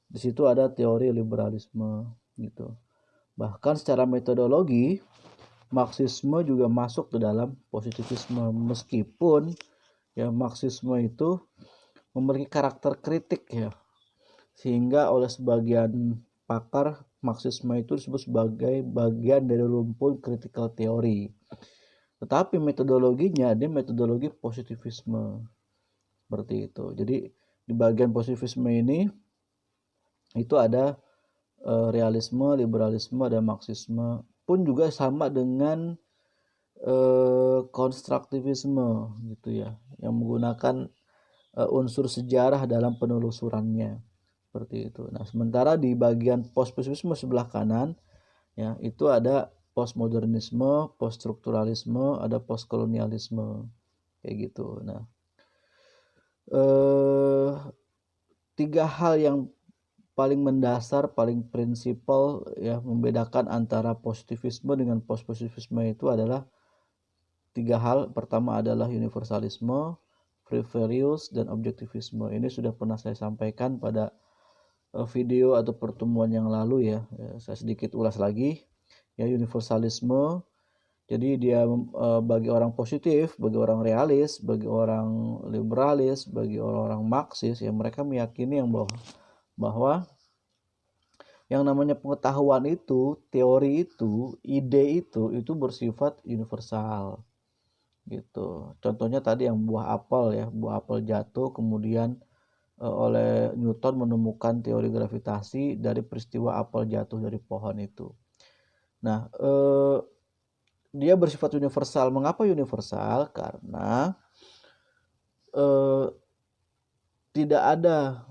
di situ ada teori liberalisme gitu. Bahkan secara metodologi, Marxisme juga masuk ke dalam positivisme, meskipun ya Marxisme itu memiliki karakter kritik ya, sehingga oleh sebagian pakar Marxisme itu disebut sebagai bagian dari rumpun critical theory. Tetapi metodologinya dia metodologi positivisme seperti itu. Jadi di bagian positivisme ini itu ada realisme, liberalisme, dan Marxisme pun juga sama dengan konstruktivisme gitu ya, yang menggunakan unsur sejarah dalam penelusurannya seperti itu. Nah, sementara di bagian positivisme sebelah kanan ya itu ada postmodernisme, poststrukturalisme, ada postkolonialisme kayak gitu. Nah, tiga hal yang paling mendasar, paling prinsipal ya membedakan antara positivisme dengan postpositivisme itu adalah tiga hal. Pertama adalah universalisme, free values, dan objektivisme. Ini sudah pernah saya sampaikan pada video atau pertemuan yang lalu ya. Saya sedikit ulas lagi ya. Universalisme, jadi dia bagi orang positif, bagi orang realis, bagi orang liberalis, bagi orang-orang Marxis ya, mereka meyakini yang bahwa yang namanya pengetahuan itu, teori itu, ide itu bersifat universal gitu. Contohnya tadi yang buah apel ya, buah apel jatuh kemudian oleh Newton menemukan teori gravitasi dari peristiwa apel jatuh dari pohon itu. Nah, dia bersifat universal. Mengapa universal? Karena tidak ada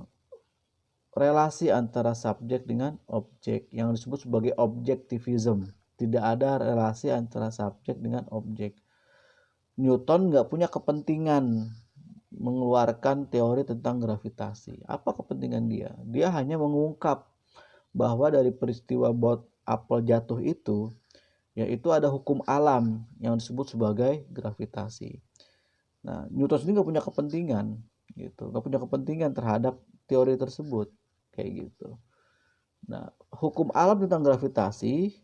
relasi antara subjek dengan objek yang disebut sebagai objektivism. Tidak ada relasi antara subjek dengan objek. Newton nggak punya kepentingan mengeluarkan teori tentang gravitasi. Apa kepentingan dia? Dia hanya mengungkap bahwa dari peristiwa apel jatuh itu, yaitu ada hukum alam yang disebut sebagai gravitasi. Nah, Newton sendiri nggak punya kepentingan, gitu, nggak punya kepentingan terhadap teori tersebut, kayak gitu. Nah, hukum alam tentang gravitasi,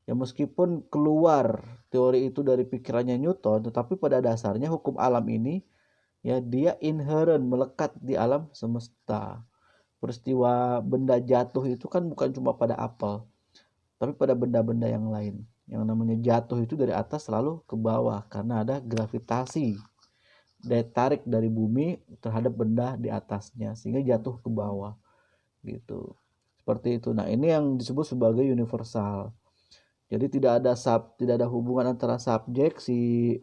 ya meskipun keluar teori itu dari pikirannya Newton, tetapi pada dasarnya hukum alam ini ya dia inherent, melekat di alam semesta. Peristiwa benda jatuh itu kan bukan cuma pada apel, tapi pada benda-benda yang lain. Yang namanya jatuh itu dari atas selalu ke bawah karena ada gravitasi, daya tarik dari bumi terhadap benda di atasnya sehingga jatuh ke bawah gitu. Seperti itu. Nah, ini yang disebut sebagai universal. Jadi tidak ada hubungan antara subjek si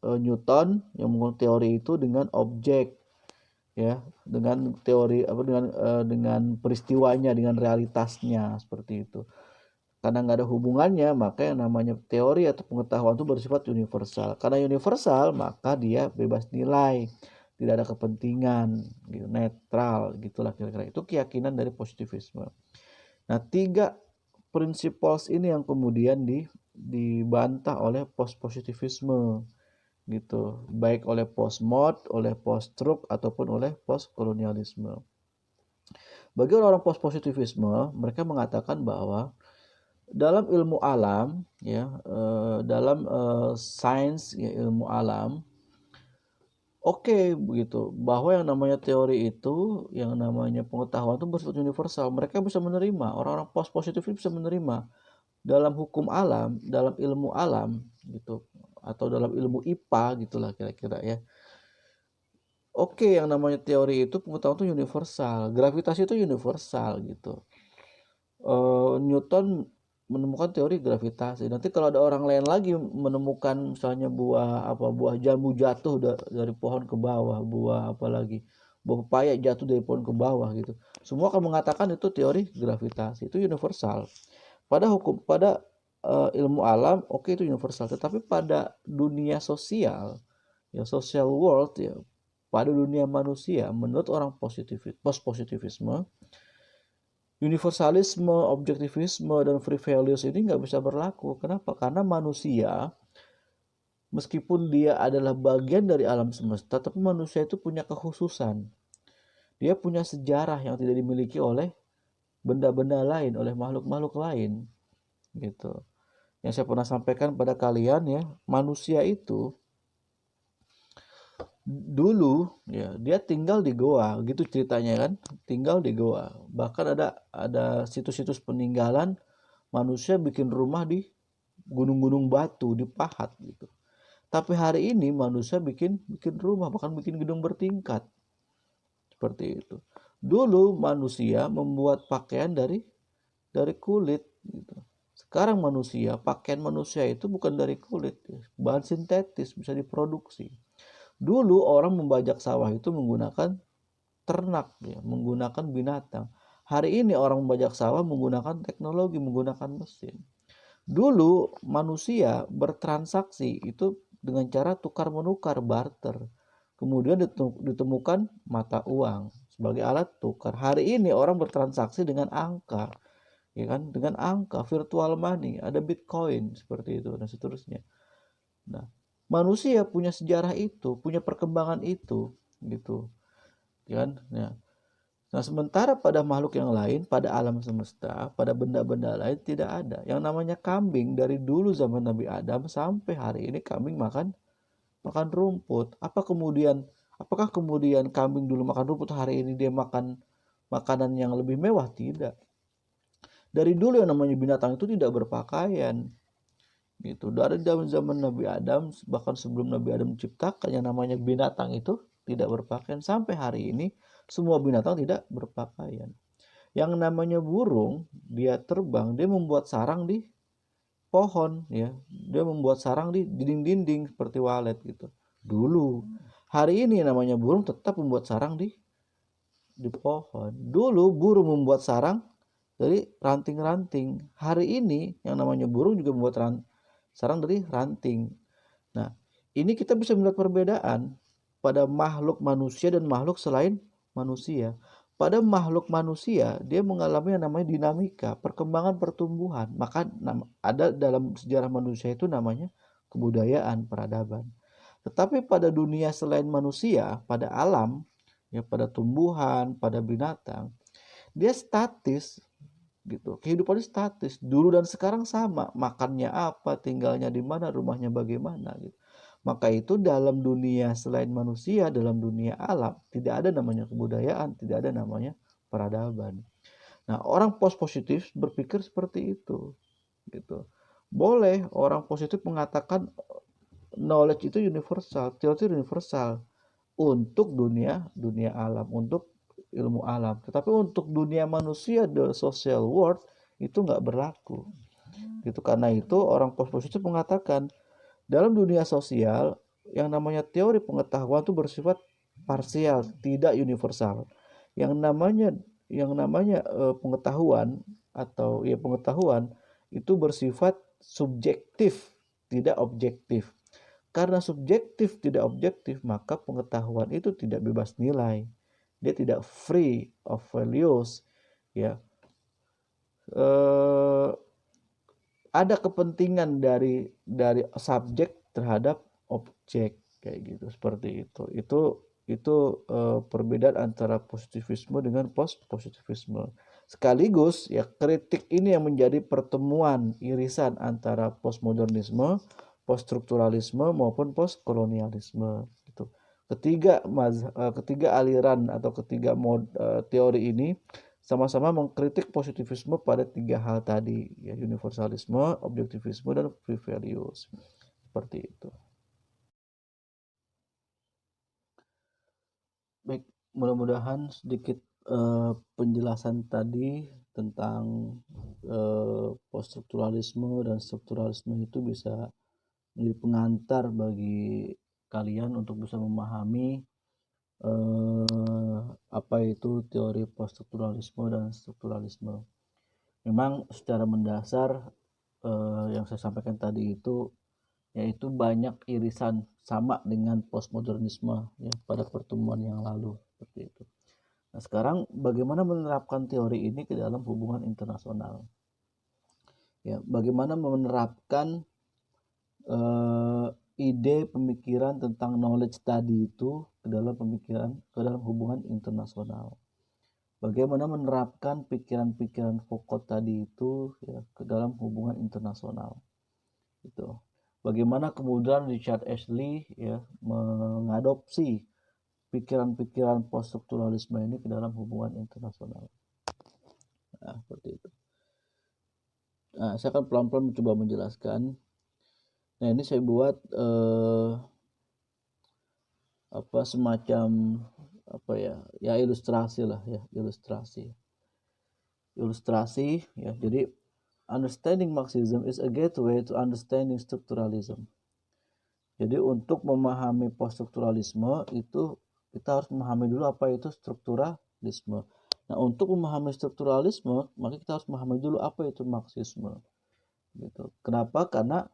Newton yang menggunakan teori itu dengan objek ya, dengan teori dengan peristiwanya, dengan realitasnya seperti itu. Karena nggak ada hubungannya, maka yang namanya teori atau pengetahuan itu bersifat universal. Karena universal, maka dia bebas nilai, tidak ada kepentingan, gitu, netral, gitulah kira-kira. Itu keyakinan dari positivisme. Nah, tiga prinsipals ini yang kemudian dibantah oleh post-positivisme gitu, baik oleh postmod, oleh post-truth ataupun oleh postkolonialisme. Bagi orang-orang post-positivisme, mereka mengatakan bahwa dalam ilmu alam ya, dalam sains ya, ilmu alam, oke, begitu, bahwa yang namanya teori itu, yang namanya pengetahuan itu bersifat universal. Mereka bisa menerima, orang-orang post positif bisa menerima dalam hukum alam, dalam ilmu alam gitu, atau dalam ilmu IPA gitulah kira-kira ya. Oke, yang namanya teori itu pengetahuan itu universal, gravitasi itu universal gitu. Newton menemukan teori gravitasi. Nanti kalau ada orang lain lagi menemukan misalnya buah jambu jatuh dari pohon ke bawah, buah apa lagi, buah pepaya jatuh dari pohon ke bawah gitu. Semua akan mengatakan itu teori gravitasi, itu universal. Pada ilmu alam, oke, itu universal. Tetapi pada dunia sosial, ya social world ya, pada dunia manusia, menurut orang post positivisme, universalisme, objektivisme, dan free values ini nggak bisa berlaku. Kenapa? Karena manusia, meskipun dia adalah bagian dari alam semesta, tapi manusia itu punya kekhususan. Dia punya sejarah yang tidak dimiliki oleh benda-benda lain, oleh makhluk-makhluk lain. Gitu. Yang saya pernah sampaikan pada kalian ya, manusia itu dulu ya dia tinggal di goa gitu ceritanya kan, tinggal di goa. Bahkan ada situs-situs peninggalan manusia bikin rumah di gunung-gunung batu, di pahat gitu. Tapi hari ini manusia bikin bikin rumah, bahkan bikin gedung bertingkat seperti itu. Dulu manusia membuat pakaian dari kulit gitu. Sekarang pakaian manusia itu bukan dari kulit, bahan sintetis bisa diproduksi. Dulu orang membajak sawah itu menggunakan ternak, ya, menggunakan binatang. Hari ini orang membajak sawah menggunakan teknologi, menggunakan mesin. Dulu manusia bertransaksi itu dengan cara tukar menukar, barter. Kemudian ditemukan mata uang sebagai alat tukar. Hari ini orang bertransaksi dengan angka, ya kan? Dengan angka, virtual money, ada Bitcoin seperti itu dan seterusnya. Nah, manusia punya sejarah itu, punya perkembangan itu, gitu, kan? Nah, sementara pada makhluk yang lain, pada alam semesta, pada benda-benda lain tidak ada. Yang namanya kambing dari dulu zaman Nabi Adam sampai hari ini kambing makan makan rumput. Apakah kemudian kambing dulu makan rumput, hari ini dia makan makanan yang lebih mewah? Tidak. Dari dulu yang namanya binatang itu tidak berpakaian. Gitu. Dari zaman Nabi Adam, bahkan sebelum Nabi Adam menciptakan, yang namanya binatang itu tidak berpakaian. Sampai hari ini semua binatang tidak berpakaian. Yang namanya burung, dia terbang, dia membuat sarang di pohon, ya. Dia membuat sarang di dinding-dinding seperti walet gitu. Dulu. Hari ini namanya burung tetap membuat sarang di pohon. Dulu burung membuat sarang dari ranting-ranting. Hari ini yang namanya burung juga membuat sarang dari ranting. Nah, ini kita bisa melihat perbedaan pada makhluk manusia dan makhluk selain manusia. Pada makhluk manusia, dia mengalami yang namanya dinamika, perkembangan pertumbuhan. Maka ada dalam sejarah manusia itu namanya kebudayaan, peradaban. Tetapi pada dunia selain manusia, pada alam, ya pada tumbuhan, pada binatang, dia statis gitu. Kehidupannya statis. Dulu dan sekarang sama, makannya apa, tinggalnya di mana, rumahnya bagaimana gitu. Maka itu dalam dunia selain manusia, dalam dunia alam, tidak ada namanya kebudayaan, tidak ada namanya peradaban. Nah, orang post positif berpikir seperti itu gitu. Boleh orang positif mengatakan knowledge itu universal, teori universal untuk dunia dunia alam, untuk ilmu alam. Tetapi untuk dunia manusia, the social world, itu nggak berlaku. Gitu. Karena itu orang post positif mengatakan dalam dunia sosial yang namanya teori pengetahuan itu bersifat parsial, tidak universal. Yang namanya pengetahuan atau ya pengetahuan itu bersifat subjektif, tidak objektif. Karena subjektif tidak objektif, maka pengetahuan itu tidak bebas nilai. Dia tidak free of values, ya. Eh, ada kepentingan dari subjek terhadap objek kayak gitu, seperti itu. Itu perbedaan antara positivisme dengan post positivisme. Sekaligus ya kritik ini yang menjadi pertemuan irisan antara postmodernisme, poststrukturalisme maupun postkolonialisme gitu. Ketiga aliran atau teori ini sama-sama mengkritik positivisme pada tiga hal tadi, ya, universalisme, objektivisme, dan free values. Seperti itu. Baik, mudah-mudahan sedikit penjelasan tadi tentang poststrukturalisme dan strukturalisme itu bisa menjadi pengantar bagi kalian untuk bisa memahami apa itu teori poststrukturalisme dan strukturalisme. Memang secara mendasar yang saya sampaikan tadi itu yaitu banyak irisan sama dengan postmodernisme ya pada pertemuan yang lalu seperti itu. Nah, sekarang bagaimana menerapkan teori ini ke dalam hubungan internasional? Ya, bagaimana menerapkan ide pemikiran tentang knowledge tadi itu ke dalam hubungan internasional. Bagaimana menerapkan pikiran-pikiran Foucault tadi itu ya, ke dalam hubungan internasional. Itu. Bagaimana kemudian Richard Ashley ya mengadopsi pikiran-pikiran poststrukturalisme ini ke dalam hubungan internasional. Nah, seperti itu. Nah, saya akan pelan-pelan mencoba menjelaskan. Nah, ini saya buat semacam ilustrasi lah ya, ilustrasi ya. Jadi understanding Marxism is a gateway to understanding structuralism. Jadi untuk memahami poststrukturalisme itu kita harus memahami dulu apa itu strukturalisme. Nah, untuk memahami strukturalisme, maka kita harus memahami dulu apa itu Marxisme. Gitu. Kenapa? Karena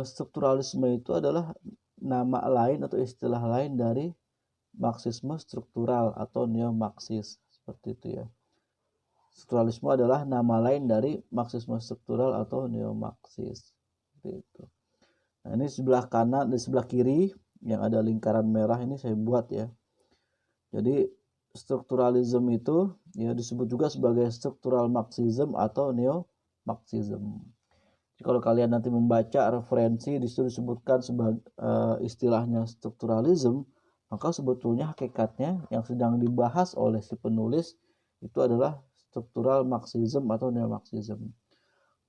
strukturalisme itu adalah nama lain atau istilah lain dari Marxisme struktural atau neo-Marxis seperti itu ya. Strukturalisme adalah nama lain dari Marxisme struktural atau neo-Marxis seperti itu. Nah, ini sebelah kanan, di sebelah kiri yang ada lingkaran merah ini saya buat ya. Jadi strukturalism itu ya disebut juga sebagai struktural Marxism atau neo-Marxism. Jadi kalau kalian nanti membaca referensi di situ disebutkan sebagai istilahnya strukturalism, maka sebetulnya hakikatnya yang sedang dibahas oleh si penulis itu adalah struktural Marxism atau neo-Marxism.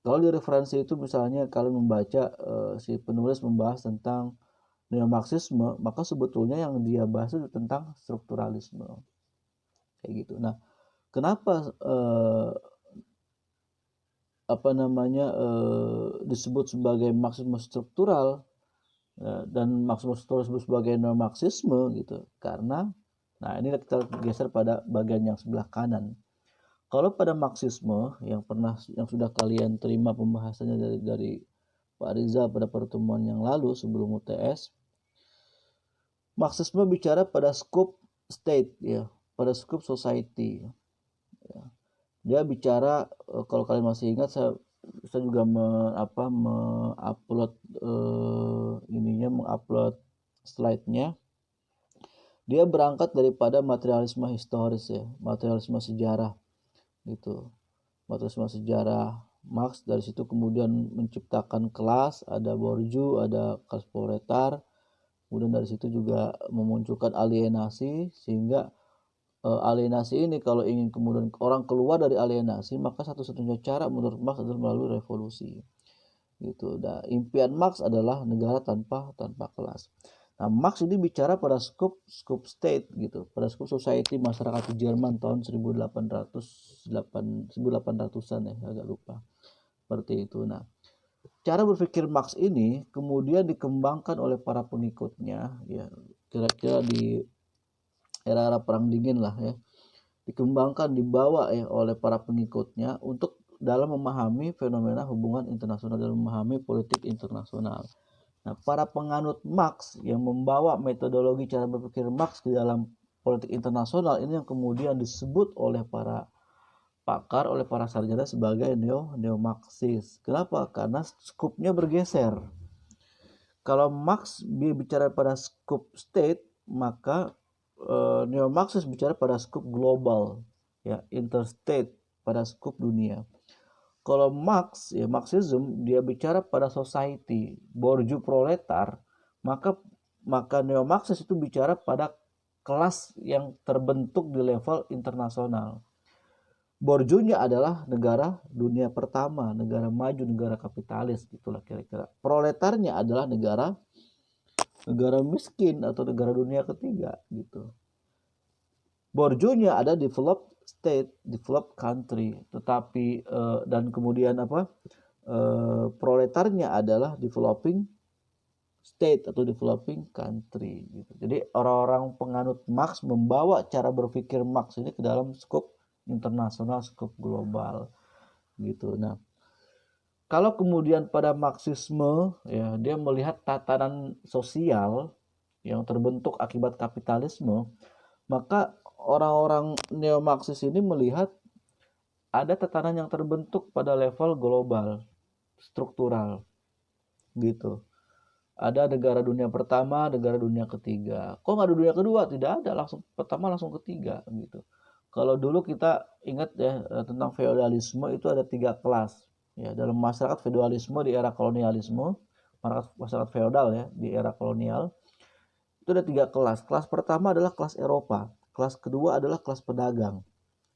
Kalau di referensi itu misalnya kalian membaca si penulis membahas tentang neo-Marxisme, maka sebetulnya yang dia bahas itu tentang strukturalisme. Kayak gitu. Nah, kenapa disebut sebagai Marxisme struktural dan Marxisme struktural disebut sebagai neo-Marxisme gitu? Karena ini kita geser pada bagian yang sebelah kanan. Kalau pada Marxisme yang sudah kalian terima pembahasannya dari Pak Riza pada pertemuan yang lalu sebelum UTS, Marxisme bicara pada scope state ya, pada scope society. Ya. Dia bicara kalau kalian masih ingat saya juga mengupload slide-nya. Dia berangkat daripada materialisme historis ya, materialisme sejarah gitu. Materialisme sejarah Marx dari situ kemudian menciptakan kelas, ada Bourdieu, ada kelas proletar. Kemudian dari situ juga memunculkan alienasi, sehingga alienasi ini kalau ingin kemudian orang keluar dari alienasi, maka satu-satunya cara menurut Marx adalah melalui revolusi. Gitu. Nah, impian Marx adalah negara tanpa kelas. Nah, Marx ini bicara pada scope state gitu, pada scope society masyarakat di Jerman tahun 1800-an ya, agak lupa. Seperti itu. Nah, cara berpikir Marx ini kemudian dikembangkan oleh para pengikutnya ya, kira-kira di era-era perang dingin lah ya. Dikembangkan, dibawa ya oleh para pengikutnya untuk dalam memahami fenomena hubungan internasional, dalam memahami politik internasional. Nah, para penganut Marx yang membawa metodologi cara berpikir Marx ke dalam politik internasional ini yang kemudian disebut oleh para pakar, oleh para sarjana sebagai neo-Marxis. Kenapa? Karena skupnya bergeser. Kalau Marx bicara pada skup state, maka neo-Marxis bicara pada skup global, ya, interstate, pada skup dunia. Kalau Marx, ya Marxism, dia bicara pada society, Bourdieu proletar, maka neo-Marxis itu bicara pada kelas yang terbentuk di level internasional. Bourdieu-nya adalah negara dunia pertama, negara maju, negara kapitalis, gitulah kira-kira. Proletarnya adalah negara negara miskin atau negara dunia ketiga gitu. Borjunya ada developed state, developed country, tetapi dan kemudian proletarnya adalah developing state atau developing country gitu. Jadi orang-orang penganut Marx membawa cara berpikir Marx ini ke dalam skop internasional, skop global gitu. Nah, kalau kemudian pada Marxisme ya dia melihat tatanan sosial yang terbentuk akibat kapitalisme, maka orang-orang neo-Marxis ini melihat ada tatanan yang terbentuk pada level global, struktural gitu. Ada negara dunia pertama, negara dunia ketiga. Kok nggak ada dunia kedua? Tidak ada, langsung pertama langsung ketiga gitu. Kalau dulu kita ingat ya tentang feodalisme itu ada 3 kelas. Ya, dalam masyarakat feodalisme di era kolonialisme, masyarakat feodal ya di era kolonial, itu ada 3 kelas. Kelas pertama adalah kelas Eropa. Kelas kedua adalah kelas pedagang.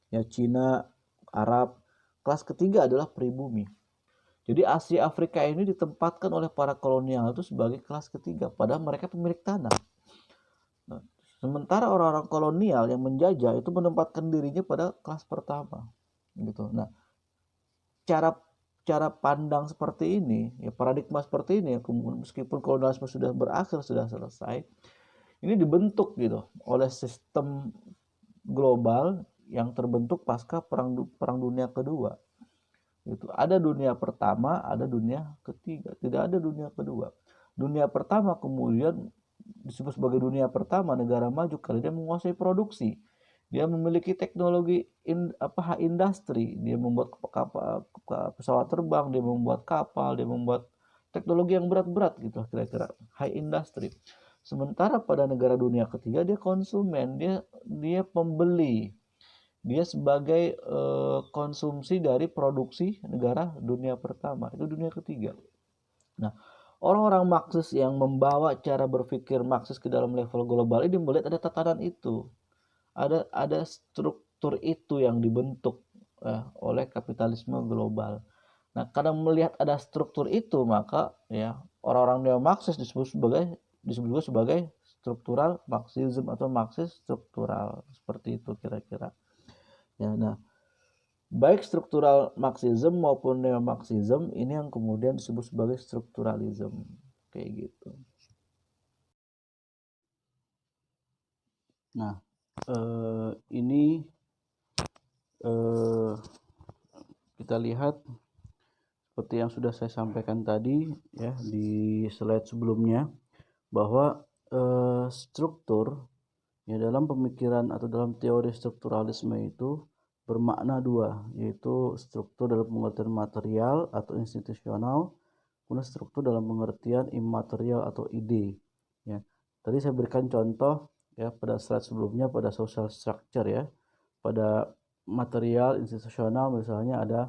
Ya, Cina, Arab. Kelas ketiga adalah pribumi. Jadi Asia Afrika ini ditempatkan oleh para kolonial itu sebagai kelas ketiga, padahal mereka pemilik tanah. Nah, sementara orang-orang kolonial yang menjajah itu menempatkan dirinya pada kelas pertama, gitu. Nah, cara cara pandang seperti ini, ya paradigma seperti ini, meskipun kolonialisme sudah berakhir, sudah selesai, ini dibentuk gitu oleh sistem global yang terbentuk pasca perang dunia kedua. Itu ada dunia pertama, ada dunia ketiga, tidak ada dunia kedua. Dunia pertama kemudian disebut sebagai dunia pertama negara maju karena dia menguasai produksi, dia memiliki teknologi high industry, dia membuat pesawat terbang, dia membuat kapal, dia membuat teknologi yang berat-berat gitu kira-kira high industry. Sementara pada negara dunia ketiga dia konsumen, dia pembeli, dia sebagai konsumsi dari produksi negara dunia pertama, itu dunia ketiga. Nah, orang-orang Marxis yang membawa cara berpikir Marxis ke dalam level global ini melihat ada tatanan itu, ada struktur itu yang dibentuk oleh kapitalisme global. Nah, karena melihat ada struktur itu, maka ya orang-orang neo-Marxis disebut sebagai struktural Marxism atau Marxis struktural, seperti itu kira-kira. Ya, nah, baik struktural Marxism maupun neo-Marxism ini yang kemudian disebut sebagai strukturalism, kayak gitu. Nah, ini kita lihat seperti yang sudah saya sampaikan tadi ya di slide sebelumnya, bahwa struktur ya dalam pemikiran atau dalam teori strukturalisme itu bermakna dua, yaitu struktur dalam pengertian material atau institusional, kemudian struktur dalam pengertian imaterial atau ide. Ya, tadi saya berikan contoh ya pada slide sebelumnya pada social structure ya, pada material institusional misalnya ada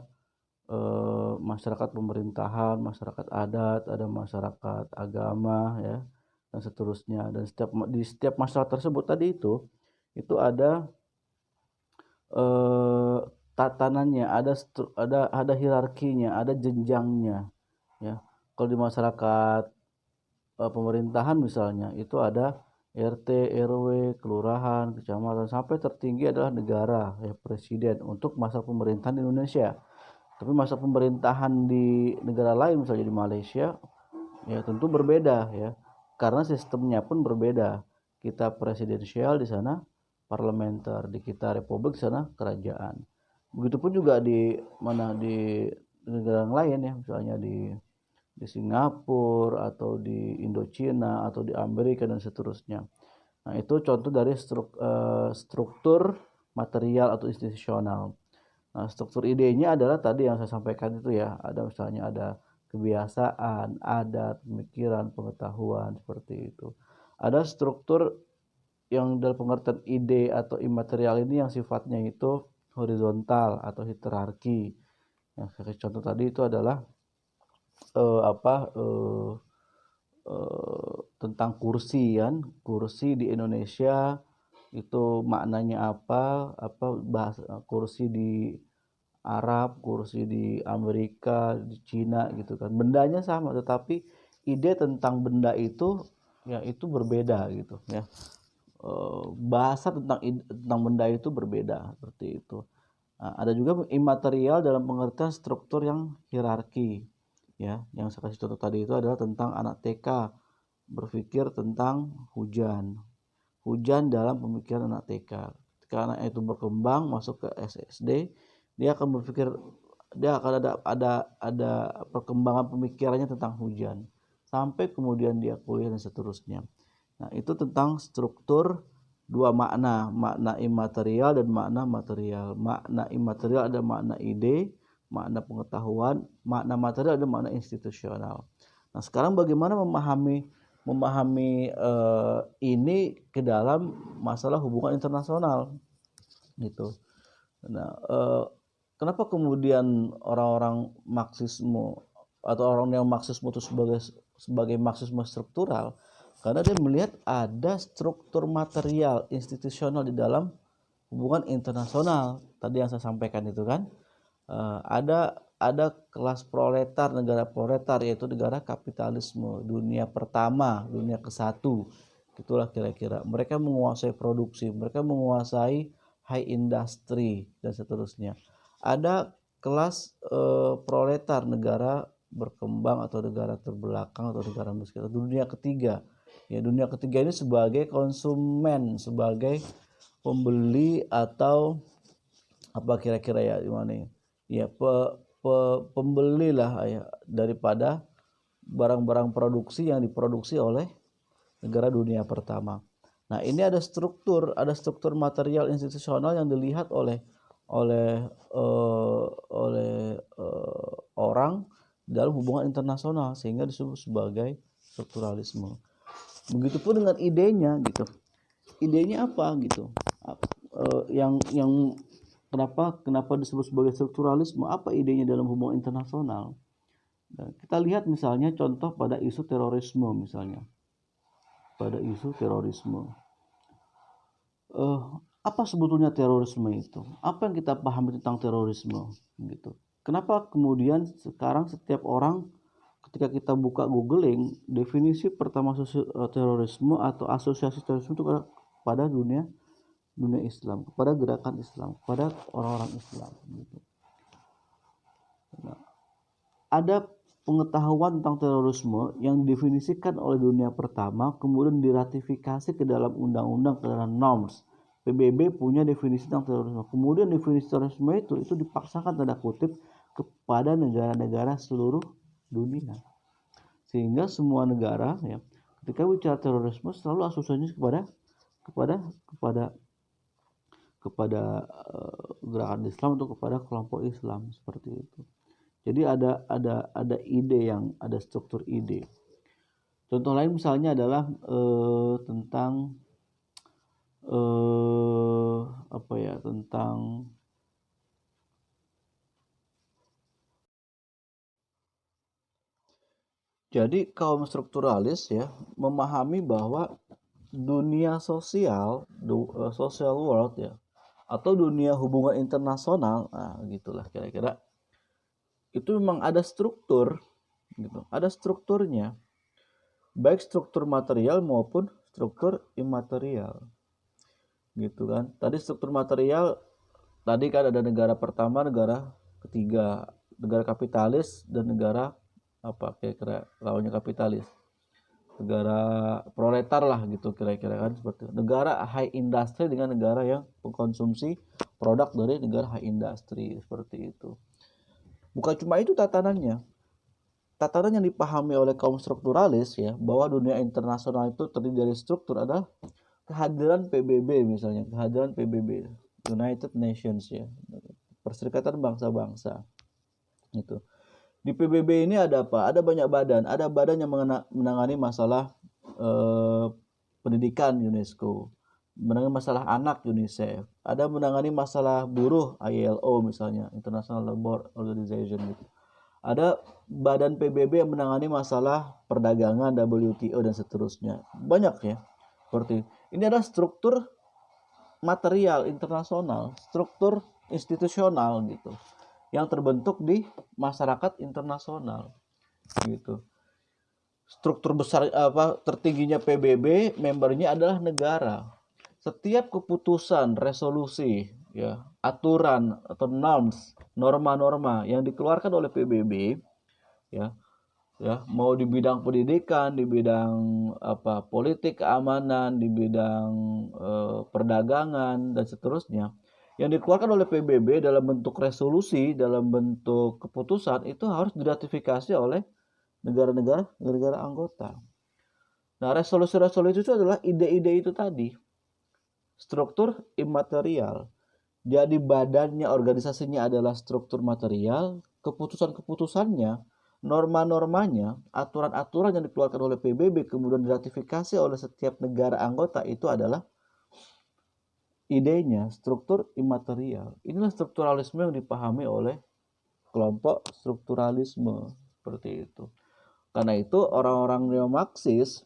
masyarakat pemerintahan, masyarakat adat, ada masyarakat agama ya dan seterusnya, dan di setiap masyarakat tersebut tadi itu ada tatanannya, ada hierarkinya, ada jenjangnya ya. Kalau di masyarakat pemerintahan misalnya itu ada RT, RW, kelurahan, kecamatan, sampai tertinggi adalah negara ya, presiden untuk masa pemerintahan di Indonesia. Tapi masa pemerintahan di negara lain misalnya di Malaysia ya tentu berbeda ya, karena sistemnya pun berbeda. Kita presidensial, di sana parlementer, di kita republik, di sana kerajaan. Begitupun juga di negara lain ya, misalnya di Singapura atau di Indochina atau di Amerika dan seterusnya. Nah, itu contoh dari struktur material atau institusional. Nah, struktur idenya adalah tadi yang saya sampaikan itu ya, ada misalnya ada kebiasaan, adat, pemikiran, pengetahuan, seperti itu. Ada struktur yang dalam pengertian ide atau imaterial ini yang sifatnya itu horizontal atau hierarki. Yang saya contoh tadi itu adalah tentang kursi kan, kursi di Indonesia itu maknanya apa bahasa kursi di Arab, kursi di Amerika, di Cina gitu kan. Bendanya sama, tetapi ide tentang benda itu ya itu berbeda gitu ya. Bahasa tentang benda itu berbeda seperti itu. Nah, ada juga imaterial dalam pengertian struktur yang hierarki ya. Yang saya kasih contoh tadi itu adalah tentang anak TK berpikir tentang hujan. Hujan dalam pemikiran anak TK. Ketika anak itu berkembang masuk ke SSD, dia akan berpikir, dia akan ada perkembangan pemikirannya tentang hujan sampai kemudian dia kuliah dan seterusnya. Nah, itu tentang struktur dua makna, makna imaterial dan makna material. Makna imaterial ada makna ide, makna pengetahuan, makna material ada makna institusional. Nah, sekarang bagaimana memahami ini ke dalam masalah hubungan internasional gitu. Nah, kenapa kemudian orang-orang Marxisme atau orang yang Marxisme itu sebagai Marxisme struktural? Karena dia melihat ada struktur material institusional di dalam hubungan internasional. Tadi yang saya sampaikan itu kan, ada kelas proletar, negara proletar, yaitu negara kapitalisme, dunia pertama, dunia ke-1. Itulah kira-kira. Mereka menguasai produksi, mereka menguasai high industry dan seterusnya. Ada kelas proletar, negara berkembang atau negara terbelakang atau negara miskin, dunia ketiga. Ya, dunia ketiga ini sebagai konsumen, sebagai pembeli atau apa kira-kira ya gimana ya, pembeli lah ya daripada barang-barang produksi yang diproduksi oleh negara dunia pertama. Nah, ini ada struktur material institusional yang dilihat oleh orang dalam hubungan internasional sehingga disebut sebagai strukturalisme. Begitupun dengan idenya gitu. Idenya apa gitu? Yang kenapa disebut sebagai strukturalisme? Apa idenya dalam hubungan internasional? Nah, kita lihat misalnya contoh pada isu terorisme misalnya. Pada isu terorisme. Apa sebetulnya terorisme itu? Apa yang kita pahami tentang terorisme gitu? Kenapa kemudian sekarang setiap orang ketika kita buka googling, definisi pertama terorisme atau asosiasi terorisme itu pada dunia Islam, kepada gerakan Islam, kepada orang-orang Islam gitu. Nah, ada pengetahuan tentang terorisme yang didefinisikan oleh dunia pertama, kemudian diratifikasi ke dalam undang-undang, ke dalam norms. PBB punya definisi tentang terorisme. Kemudian definisi terorisme itu dipaksakan tanda kutip kepada negara-negara seluruh dunia. Sehingga semua negara ya, ketika bicara terorisme selalu asosiasinya kepada gerakan Islam atau kepada kelompok Islam seperti itu. Jadi ada ide ada struktur ide. Contoh lain misalnya adalah tentang tentang jadi kaum strukturalis ya memahami bahwa dunia sosial, social world ya, atau dunia hubungan internasional, nah gitulah kira-kira, itu memang ada struktur gitu, ada strukturnya, baik struktur material maupun struktur imaterial gitu kan. Tadi struktur material tadi kan ada negara pertama, negara ketiga, negara kapitalis dan negara apa kira-kira lawannya kapitalis, negara proletar lah gitu kira-kira kan, seperti itu. Negara high industry dengan negara yang mengkonsumsi produk dari negara high industry seperti itu. Bukan cuma itu tatanannya. Tatanan yang dipahami oleh kaum strukturalis ya, bahwa dunia internasional itu terdiri dari struktur adalah kehadiran PBB misalnya, kehadiran PBB, United Nations ya, Perserikatan Bangsa-Bangsa. Itu. Di PBB ini ada apa? Ada banyak badan. Ada badan yang menangani masalah pendidikan UNESCO, menangani masalah anak UNICEF, ada menangani masalah buruh ILO misalnya, International Labour Organization gitu. Ada badan PBB yang menangani masalah perdagangan WTO dan seterusnya. Banyak ya. Seperti ini adalah struktur material internasional, struktur institusional gitu, yang terbentuk di masyarakat internasional gitu. struktur besar tertingginya PBB, membernya adalah negara. Setiap keputusan, resolusi, ya, aturan atau norms, norma-norma yang dikeluarkan oleh PBB, ya, mau di bidang pendidikan, di bidang politik keamanan, di bidang perdagangan dan seterusnya, yang dikeluarkan oleh PBB dalam bentuk resolusi, dalam bentuk keputusan, itu harus diratifikasi oleh negara anggota. Nah, resolusi-resolusi itu adalah ide-ide itu tadi, struktur imaterial. Jadi badannya, organisasinya adalah struktur material, keputusan-keputusannya, norma-normanya, aturan-aturan yang dikeluarkan oleh PBB kemudian diratifikasi oleh setiap negara anggota itu adalah idenya, struktur imaterial. Inilah strukturalisme yang dipahami oleh kelompok strukturalisme, seperti itu. Karena itu orang-orang neo-Marxis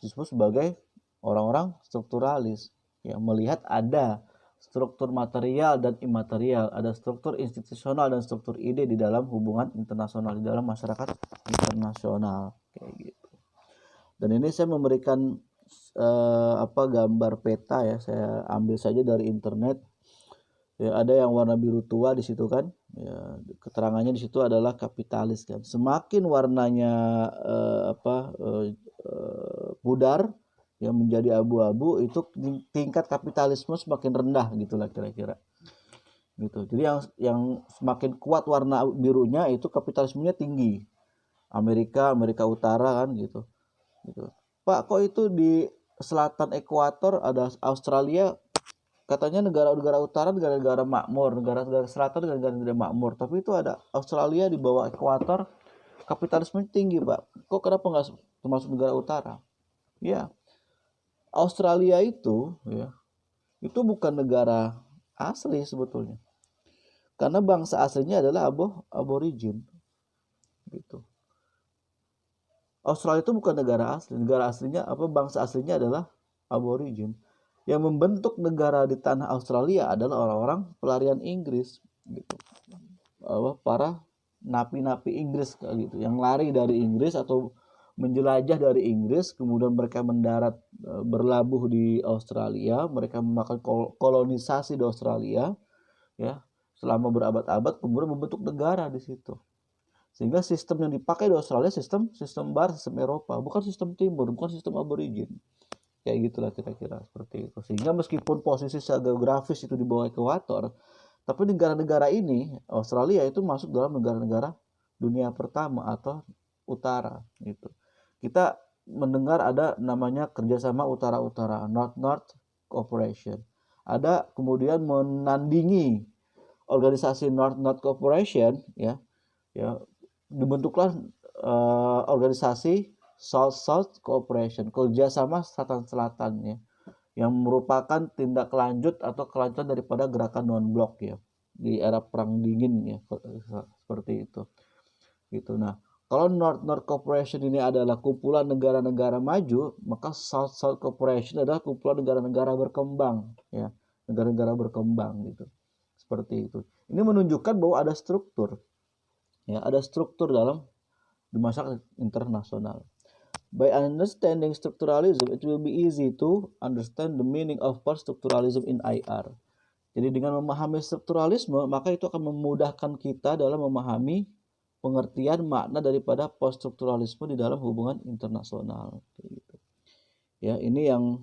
disebut sebagai orang-orang strukturalis, yang melihat ada struktur material dan imaterial, ada struktur institusional dan struktur ide di dalam hubungan internasional, di dalam masyarakat internasional, kayak gitu. Dan ini saya memberikan gambar peta, ya, saya ambil saja dari internet. Ya, ada yang warna biru tua di situ kan. Ya, keterangannya di situ adalah kapitalis kan. Semakin warnanya pudar, yang menjadi abu-abu, itu tingkat kapitalisme semakin rendah gitulah kira-kira. Gitu. Jadi yang semakin kuat warna birunya itu kapitalismenya tinggi. Amerika Utara kan gitu. Gitu. Pak, kok itu di selatan ekuator ada Australia, katanya negara-negara utara negara-negara makmur, negara-negara selatan negara-negara makmur, tapi itu ada Australia di bawah ekuator, kapitalisme tinggi, Pak. Kok kenapa nggak termasuk negara utara? Ya, Australia itu, ya, itu bukan negara asli sebetulnya, karena bangsa aslinya adalah aborigin, gitu. Australia itu bukan negara asli, bangsa aslinya adalah aborigin. Yang membentuk negara di tanah Australia adalah orang-orang pelarian Inggris, gitu. Para napi-napi Inggris gitu, yang lari dari Inggris atau menjelajah dari Inggris, kemudian mereka mendarat, berlabuh di Australia, mereka melakukan kolonisasi di Australia, ya, selama berabad-abad, kemudian membentuk negara di situ. Sehingga sistem yang dipakai di Australia sistem barat, sistem Eropa, bukan sistem timur, bukan sistem aborigin. Kayak gitulah kira-kira, seperti itu. Sehingga meskipun posisi geografis itu di bawah ekuator, tapi negara-negara ini, Australia itu masuk dalam negara-negara dunia pertama atau utara gitu. Kita mendengar ada namanya kerjasama utara-utara, North-North Cooperation. Ada kemudian menandingi organisasi North-North Cooperation, ya dibentuklah organisasi South-South Cooperation, kerjasama selatan-selatan, ya, yang merupakan tindak lanjut atau kelanjutan daripada gerakan non-blok, ya, di era perang dingin, ya, seperti itu gitu. Nah, kalau North Cooperation ini adalah kumpulan negara-negara maju, maka South Cooperation adalah kumpulan negara-negara berkembang, ya, negara-negara berkembang gitu, seperti itu. Ini menunjukkan bahwa ada struktur, ya, ada struktur dalam di masyarakat internasional. By understanding structuralism, it will be easy to understand the meaning of post-structuralism in IR. Jadi dengan memahami strukturalisme, maka itu akan memudahkan kita dalam memahami pengertian makna daripada post-strukturalisme di dalam hubungan internasional. Gitu. Ya, ini yang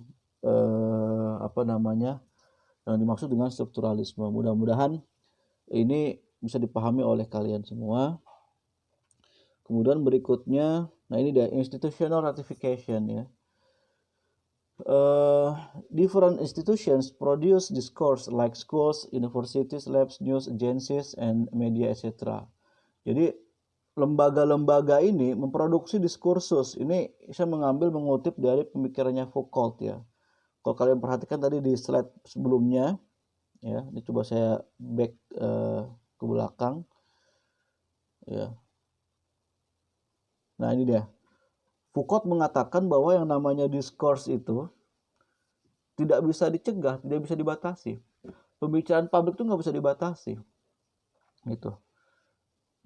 yang dimaksud dengan strukturalisme. Mudah-mudahan ini bisa dipahami oleh kalian semua. Kemudian berikutnya, nah ini dia institutional ratification, ya. Different institutions produce discourse like schools, universities, labs, news agencies, and media, etc. Jadi lembaga-lembaga ini memproduksi diskursus. Ini saya mengutip dari pemikirannya Foucault, ya. Kalau kalian perhatikan tadi di slide sebelumnya, ya, ini coba saya back ke belakang, ya. Nah ini dia. Foucault mengatakan bahwa yang namanya discourse itu tidak bisa dicegah, tidak bisa dibatasi. Pembicaraan publik itu nggak bisa dibatasi, gitu.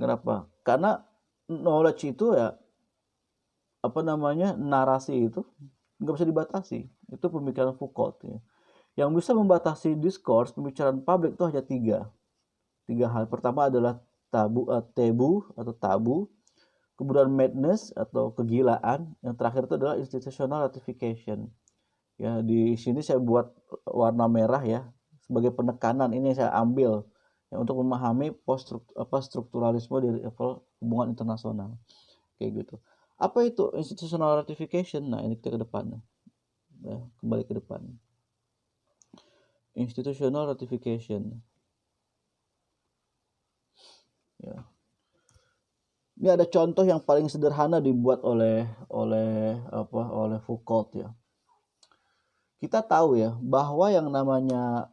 Kenapa? Karena knowledge itu, ya, narasi itu nggak bisa dibatasi. Itu pemikiran Foucault ya. Yang bisa membatasi diskurs pembicaraan publik itu hanya tiga hal. Pertama adalah tabu atau tabu, kemudian madness atau kegilaan, yang terakhir itu adalah institutional ratification. Ya, di sini saya buat warna merah ya sebagai penekanan, ini saya ambil ya, untuk memahami strukturalisme di level hubungan internasional kayak gitu. Apa itu institutional ratification? Nah, ini kita ke depan ya, kembali ke depan. Institutional ratification ya. Ini ada contoh yang paling sederhana dibuat oleh Foucault ya. Kita tahu ya bahwa yang namanya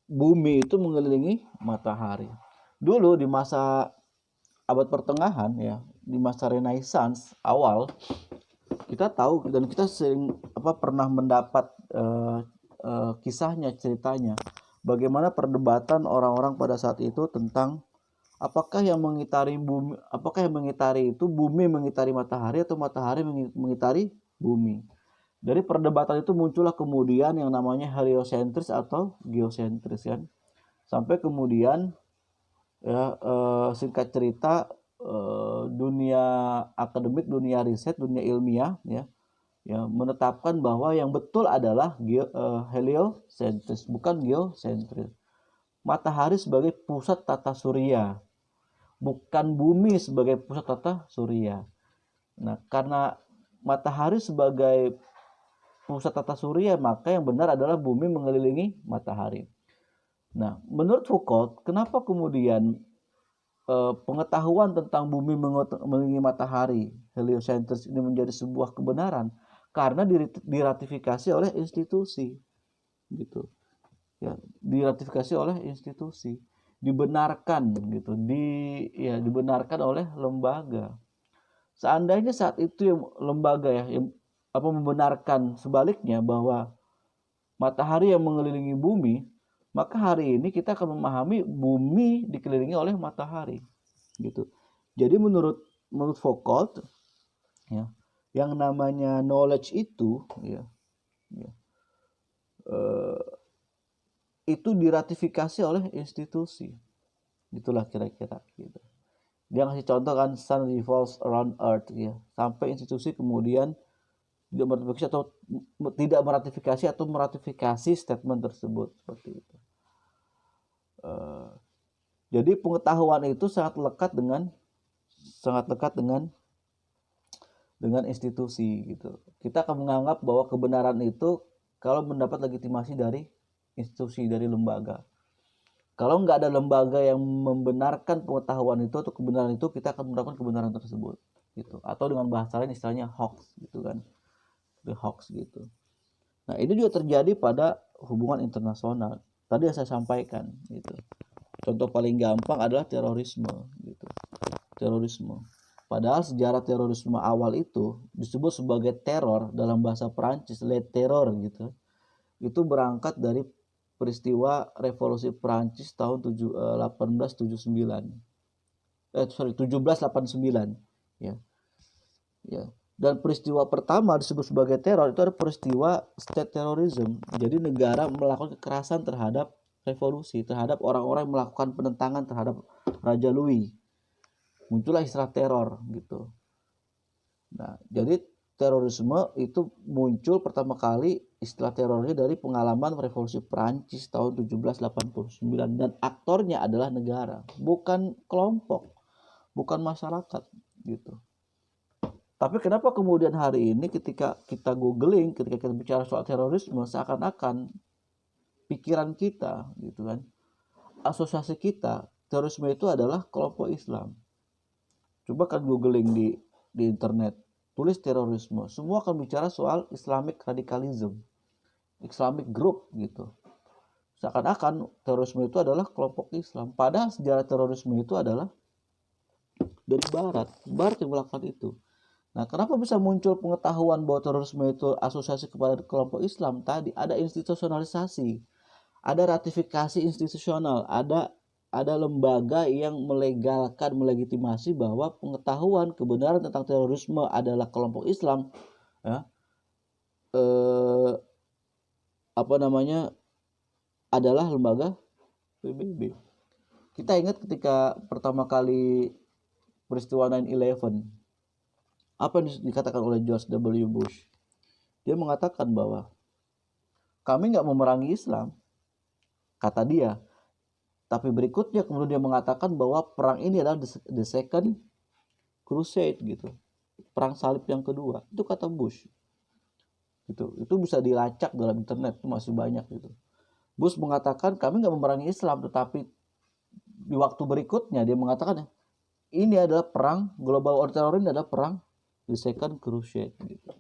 bumi itu mengelilingi matahari. Dulu di masa abad pertengahan ya, di masa Renaissance awal, kita tahu dan kita sering pernah mendapat kisahnya, ceritanya bagaimana perdebatan orang-orang pada saat itu tentang apakah yang mengitari itu bumi mengitari matahari atau matahari mengitari bumi. Dari perdebatan itu muncullah kemudian yang namanya heliosentris atau geosentris kan. Sampai kemudian ya singkat cerita dunia akademik, dunia riset, dunia ilmiah ya menetapkan bahwa yang betul adalah heliosentris, bukan geosentris. Matahari sebagai pusat tata surya, bukan bumi sebagai pusat tata surya. Nah, karena matahari sebagai pusat tata surya, maka yang benar adalah bumi mengelilingi matahari. Nah, menurut Foucault, kenapa kemudian pengetahuan tentang bumi mengelilingi matahari, heliosentris ini menjadi sebuah kebenaran? Karena diratifikasi oleh institusi, gitu. Ya, diratifikasi oleh institusi, dibenarkan gitu, dibenarkan oleh lembaga. Seandainya saat itu yang lembaga yang membenarkan sebaliknya bahwa matahari yang mengelilingi bumi, maka hari ini kita akan memahami bumi dikelilingi oleh matahari, gitu. Jadi menurut Foucault ya, yang namanya knowledge itu itu diratifikasi oleh institusi. Itulah kira-kira gitu. Dia ngasih contoh kan, sun revolves around earth ya. Sampai institusi kemudian tidak meratifikasi atau meratifikasi statement tersebut seperti itu. Jadi pengetahuan itu sangat lekat dengan institusi gitu. Kita akan menganggap bahwa kebenaran itu kalau mendapat legitimasi dari institusi, dari lembaga. Kalau nggak ada lembaga yang membenarkan pengetahuan itu atau kebenaran itu, kita akan mendapatkan kebenaran tersebut gitu. Atau dengan bahasa lain istilahnya hoax gitu kan. The hoax gitu. Nah, ini juga terjadi pada hubungan internasional. Tadi yang saya sampaikan gitu. Contoh paling gampang adalah terorisme gitu. Terorisme. Padahal sejarah terorisme awal itu disebut sebagai teror dalam bahasa Perancis, le terror gitu. Itu berangkat dari peristiwa revolusi Perancis tahun 1789 ya. Ya. Dan peristiwa pertama disebut sebagai teror itu ada peristiwa state terrorism. Jadi negara melakukan kekerasan terhadap revolusi, terhadap orang-orang yang melakukan penentangan terhadap Raja Louis. Muncullah istilah teror gitu. Nah, jadi terorisme itu muncul pertama kali istilah terornya dari pengalaman revolusi Perancis tahun 1789 dan aktornya adalah negara, bukan kelompok, bukan masyarakat gitu. Tapi kenapa kemudian hari ini ketika kita googling, ketika kita bicara soal terorisme, seakan-akan pikiran kita gitu kan, asosiasi kita terorisme itu adalah kelompok Islam. Coba kan googling di internet, tulis terorisme, semua akan bicara soal Islamic radicalism, Islamic group gitu. Seakan-akan terorisme itu adalah kelompok Islam. Padahal sejarah terorisme itu adalah dari Barat yang melakukan itu. Nah, kenapa bisa muncul pengetahuan bahwa terorisme itu asosiasi kepada kelompok Islam? Tadi ada institusionalisasi, ada ratifikasi institusional, ada ada lembaga yang melegalkan, melegitimasi bahwa pengetahuan kebenaran tentang terorisme adalah kelompok Islam, ya, eh, apa namanya, adalah lembaga PBB. Kita ingat ketika pertama kali peristiwa 9/11, apa yang dikatakan oleh George W. Bush? Dia mengatakan bahwa kami nggak memerangi Islam, kata dia. Tapi berikutnya kemudian dia mengatakan bahwa perang ini adalah the second crusade gitu, perang salib yang kedua. Itu kata Bush. Gitu. Itu bisa dilacak dalam internet, itu masih banyak gitu. Bush mengatakan kami nggak memerangi Islam, tetapi di waktu berikutnya dia mengatakan ini adalah perang global war terror, ini adalah perang the second crusade gitu.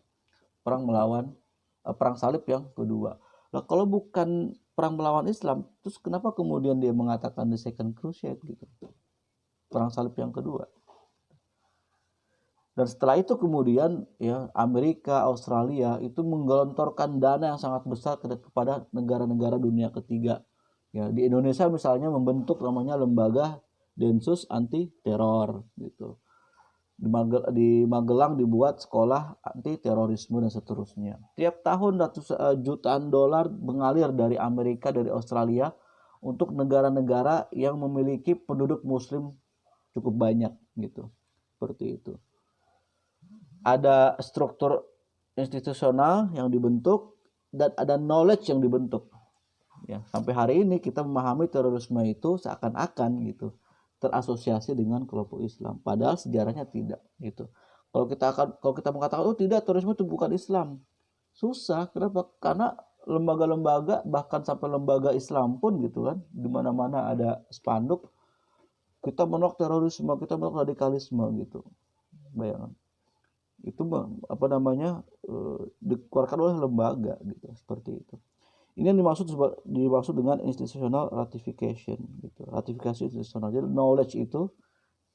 Perang melawan perang salib yang kedua. Nah, kalau bukan perang melawan Islam, terus kenapa kemudian dia mengatakan the second crusade gitu? Perang salib yang kedua. Dan setelah itu kemudian ya Amerika, Australia itu menggelontorkan dana yang sangat besar kepada negara-negara dunia ketiga. Ya, di Indonesia misalnya membentuk namanya lembaga Densus anti teror gitu. Di Magelang dibuat sekolah anti terorisme dan seterusnya. Tiap tahun jutaan dolar mengalir dari Amerika, dari Australia untuk negara-negara yang memiliki penduduk muslim cukup banyak gitu. Seperti itu. Ada struktur institusional yang dibentuk dan ada knowledge yang dibentuk. Ya, sampai hari ini kita memahami terorisme itu seakan-akan gitu terasosiasi dengan kelompok Islam, padahal sejarahnya tidak gitu. Kalau kita mengatakan oh tidak, terorisme itu bukan Islam, susah. Kenapa? Karena lembaga-lembaga, bahkan sampai lembaga Islam pun gitu kan, di mana-mana ada spanduk kita menolak terorisme, kita menolak radikalisme gitu. Bayangkan itu apa namanya dikeluarkan oleh lembaga gitu, seperti itu. Ini yang dimaksud dengan institutional ratification gitu. Ratifikasi institusional. Jadi knowledge itu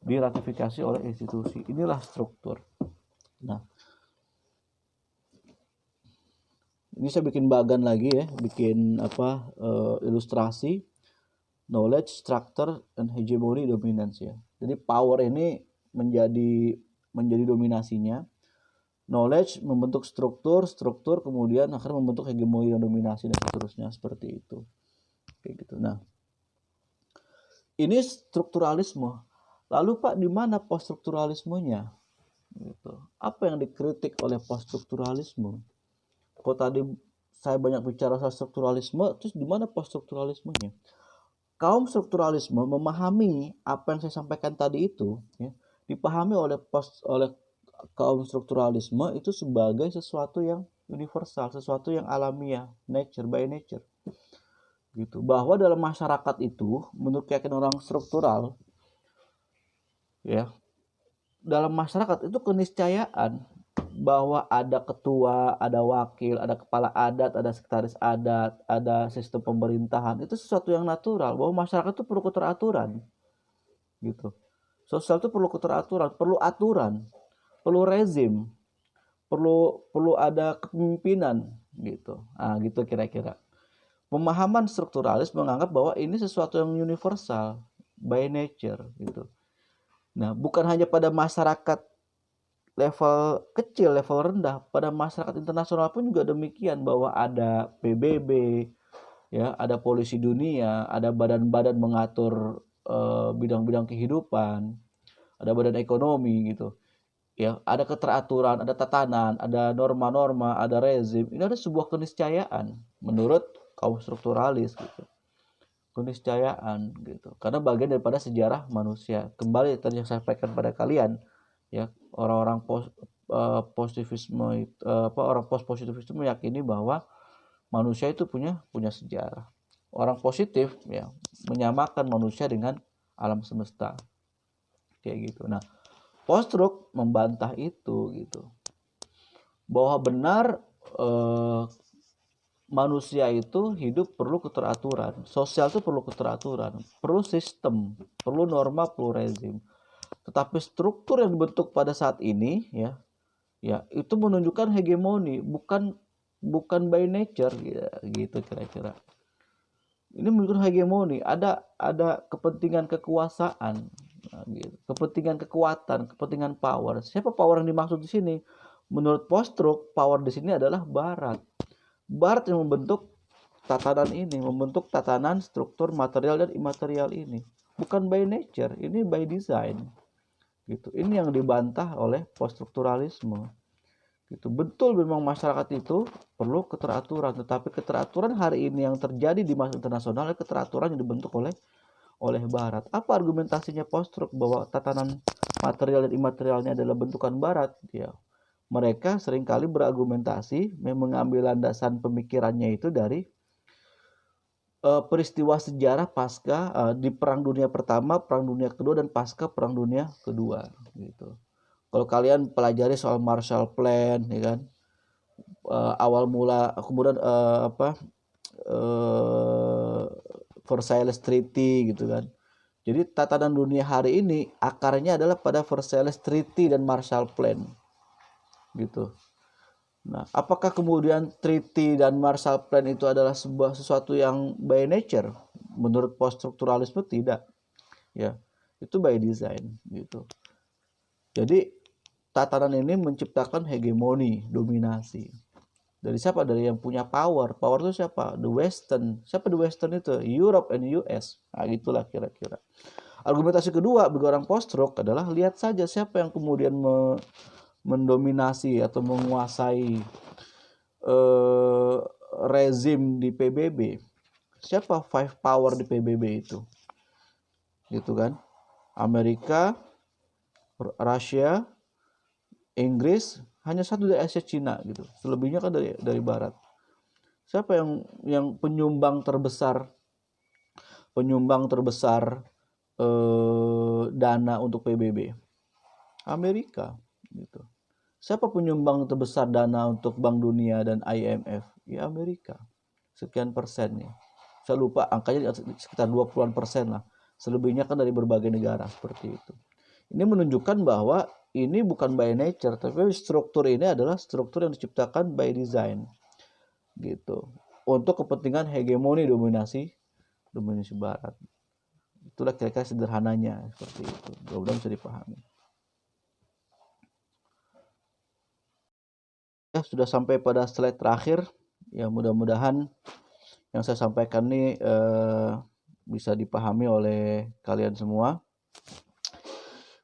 diratifikasi oleh institusi. Inilah struktur. Nah, ini saya bikin bagan lagi ya, bikin ilustrasi knowledge, structure, and hegemony, dominance ya. Jadi power ini menjadi dominasinya. Knowledge membentuk struktur kemudian akhirnya membentuk hegemoni dan dominasi dan seterusnya, seperti itu. Kayak gitu. Nah, ini strukturalisme. Lalu Pak, di mana poststrukturalismenya? Gitu. Apa yang dikritik oleh poststrukturalisme? Kalau tadi saya banyak bicara soal strukturalisme, terus di mana poststrukturalismenya? Kaum strukturalisme memahami apa yang saya sampaikan tadi itu, ya, dipahami oleh kaum strukturalisme itu sebagai sesuatu yang universal, sesuatu yang alamiah, nature by nature. Gitu. Bahwa dalam masyarakat itu, menurut keyakinan orang struktural, ya, dalam masyarakat itu keniscayaan bahwa ada ketua, ada wakil, ada kepala adat, ada sekretaris adat, ada sistem pemerintahan, itu sesuatu yang natural, bahwa masyarakat itu perlu keteraturan. Gitu. Sosial itu perlu keteraturan, perlu aturan, perlu rezim, perlu ada kepemimpinan gitu. Ah, gitu kira-kira. Pemahaman strukturalis menganggap bahwa ini sesuatu yang universal by nature gitu. Nah, bukan hanya pada masyarakat level kecil, level rendah, pada masyarakat internasional pun juga demikian, bahwa ada PBB, ya, ada polisi dunia, ada badan-badan mengatur bidang-bidang kehidupan, ada badan ekonomi gitu. Ya, ada keteraturan, ada tatanan, ada norma-norma, ada rezim. Ini ada sebuah keniscayaan menurut kaum strukturalis gitu. Keniscayaan gitu. Karena bagian daripada sejarah manusia. Kembali tadi yang saya sampaikan pada kalian, ya, orang-orang positivisme orang post positivisme meyakini bahwa manusia itu punya sejarah. Orang positif ya menyamakan manusia dengan alam semesta. Kayak gitu. Nah, Postruk membantah itu gitu, bahwa benar manusia itu hidup perlu keteraturan, sosial itu perlu keteraturan, perlu sistem, perlu norma, perlu rezim. Tetapi struktur yang dibentuk pada saat ini ya itu menunjukkan hegemoni, bukan by nature ya, gitu kira-kira. Ini menunjukkan hegemoni, ada kepentingan kekuasaan, nah, gitu. Kepentingan kekuatan, kepentingan power. Siapa power yang dimaksud di sini? Menurut post-truth, power di sini adalah Barat. Barat yang membentuk tatanan ini, membentuk tatanan struktur material dan imaterial ini. Bukan by nature, ini by design. Gitu. Ini yang dibantah oleh post-strukturalisme. Gitu. Betul memang masyarakat itu perlu keteraturan, tetapi keteraturan hari ini yang terjadi di masa internasional adalah keteraturan yang dibentuk oleh Barat. Apa argumentasinya post-truth bahwa tatanan material dan imaterialnya adalah bentukan Barat? Ya, mereka seringkali berargumentasi mengambil landasan pemikirannya itu dari peristiwa sejarah pasca di Perang Dunia Pertama, Perang Dunia Kedua, dan pasca Perang Dunia Kedua. Gitu. Kalau kalian pelajari soal Marshall Plan, ya kan, awal mula kemudian Versailles Treaty gitu kan. Jadi tatanan dunia hari ini akarnya adalah pada Versailles Treaty dan Marshall Plan gitu. Nah, apakah kemudian Treaty dan Marshall Plan itu adalah sesuatu yang by nature? Menurut post-strukturalisme tidak. Ya, itu by design gitu. Jadi tatanan ini menciptakan hegemoni, dominasi. Dari siapa? Dari yang punya power. Power itu siapa? The Western. Siapa the Western itu? Europe and US. Nah, gitulah kira-kira. Argumentasi kedua bagi orang post-stroke adalah lihat saja siapa yang kemudian mendominasi atau menguasai rezim di PBB. Siapa five power di PBB itu? Gitu kan? Amerika, Rusia, Inggris, hanya satu dari Asia, Cina gitu. Selebihnya kan dari Barat. Siapa yang penyumbang terbesar dana untuk PBB? Amerika gitu. Siapa penyumbang terbesar dana untuk Bank Dunia dan IMF? Ya Amerika. Sekian persen ya. Saya lupa angkanya sekitar 20-an persen lah. Selebihnya kan dari berbagai negara seperti itu. Ini menunjukkan bahwa ini bukan by nature, tapi struktur ini adalah struktur yang diciptakan by design. Gitu. Untuk kepentingan hegemoni dominasi Barat. Itulah kira-kira sederhananya seperti itu. Mudah-mudahan bisa dipahami. Ya, sudah sampai pada slide terakhir. Ya, mudah-mudahan yang saya sampaikan ini bisa dipahami oleh kalian semua.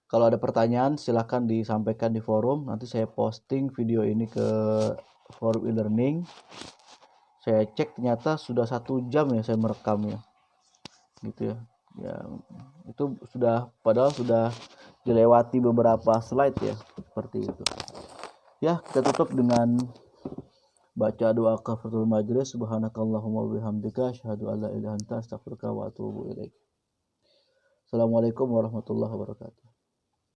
Kalau ada pertanyaan silahkan disampaikan di forum. Nanti saya posting video ini ke forum e-learning. Saya cek ternyata sudah 1 jam ya saya merekamnya. Gitu ya. Ya, itu padahal sudah dilewati beberapa slide ya, seperti itu. Ya, kita tutup dengan baca doa kafaratul majlis. Subhanakallahumma wabihamdika asyhadu an la ilaha illa anta astaghfiruka wa atubu ilaik. Assalamualaikum warahmatullahi wabarakatuh.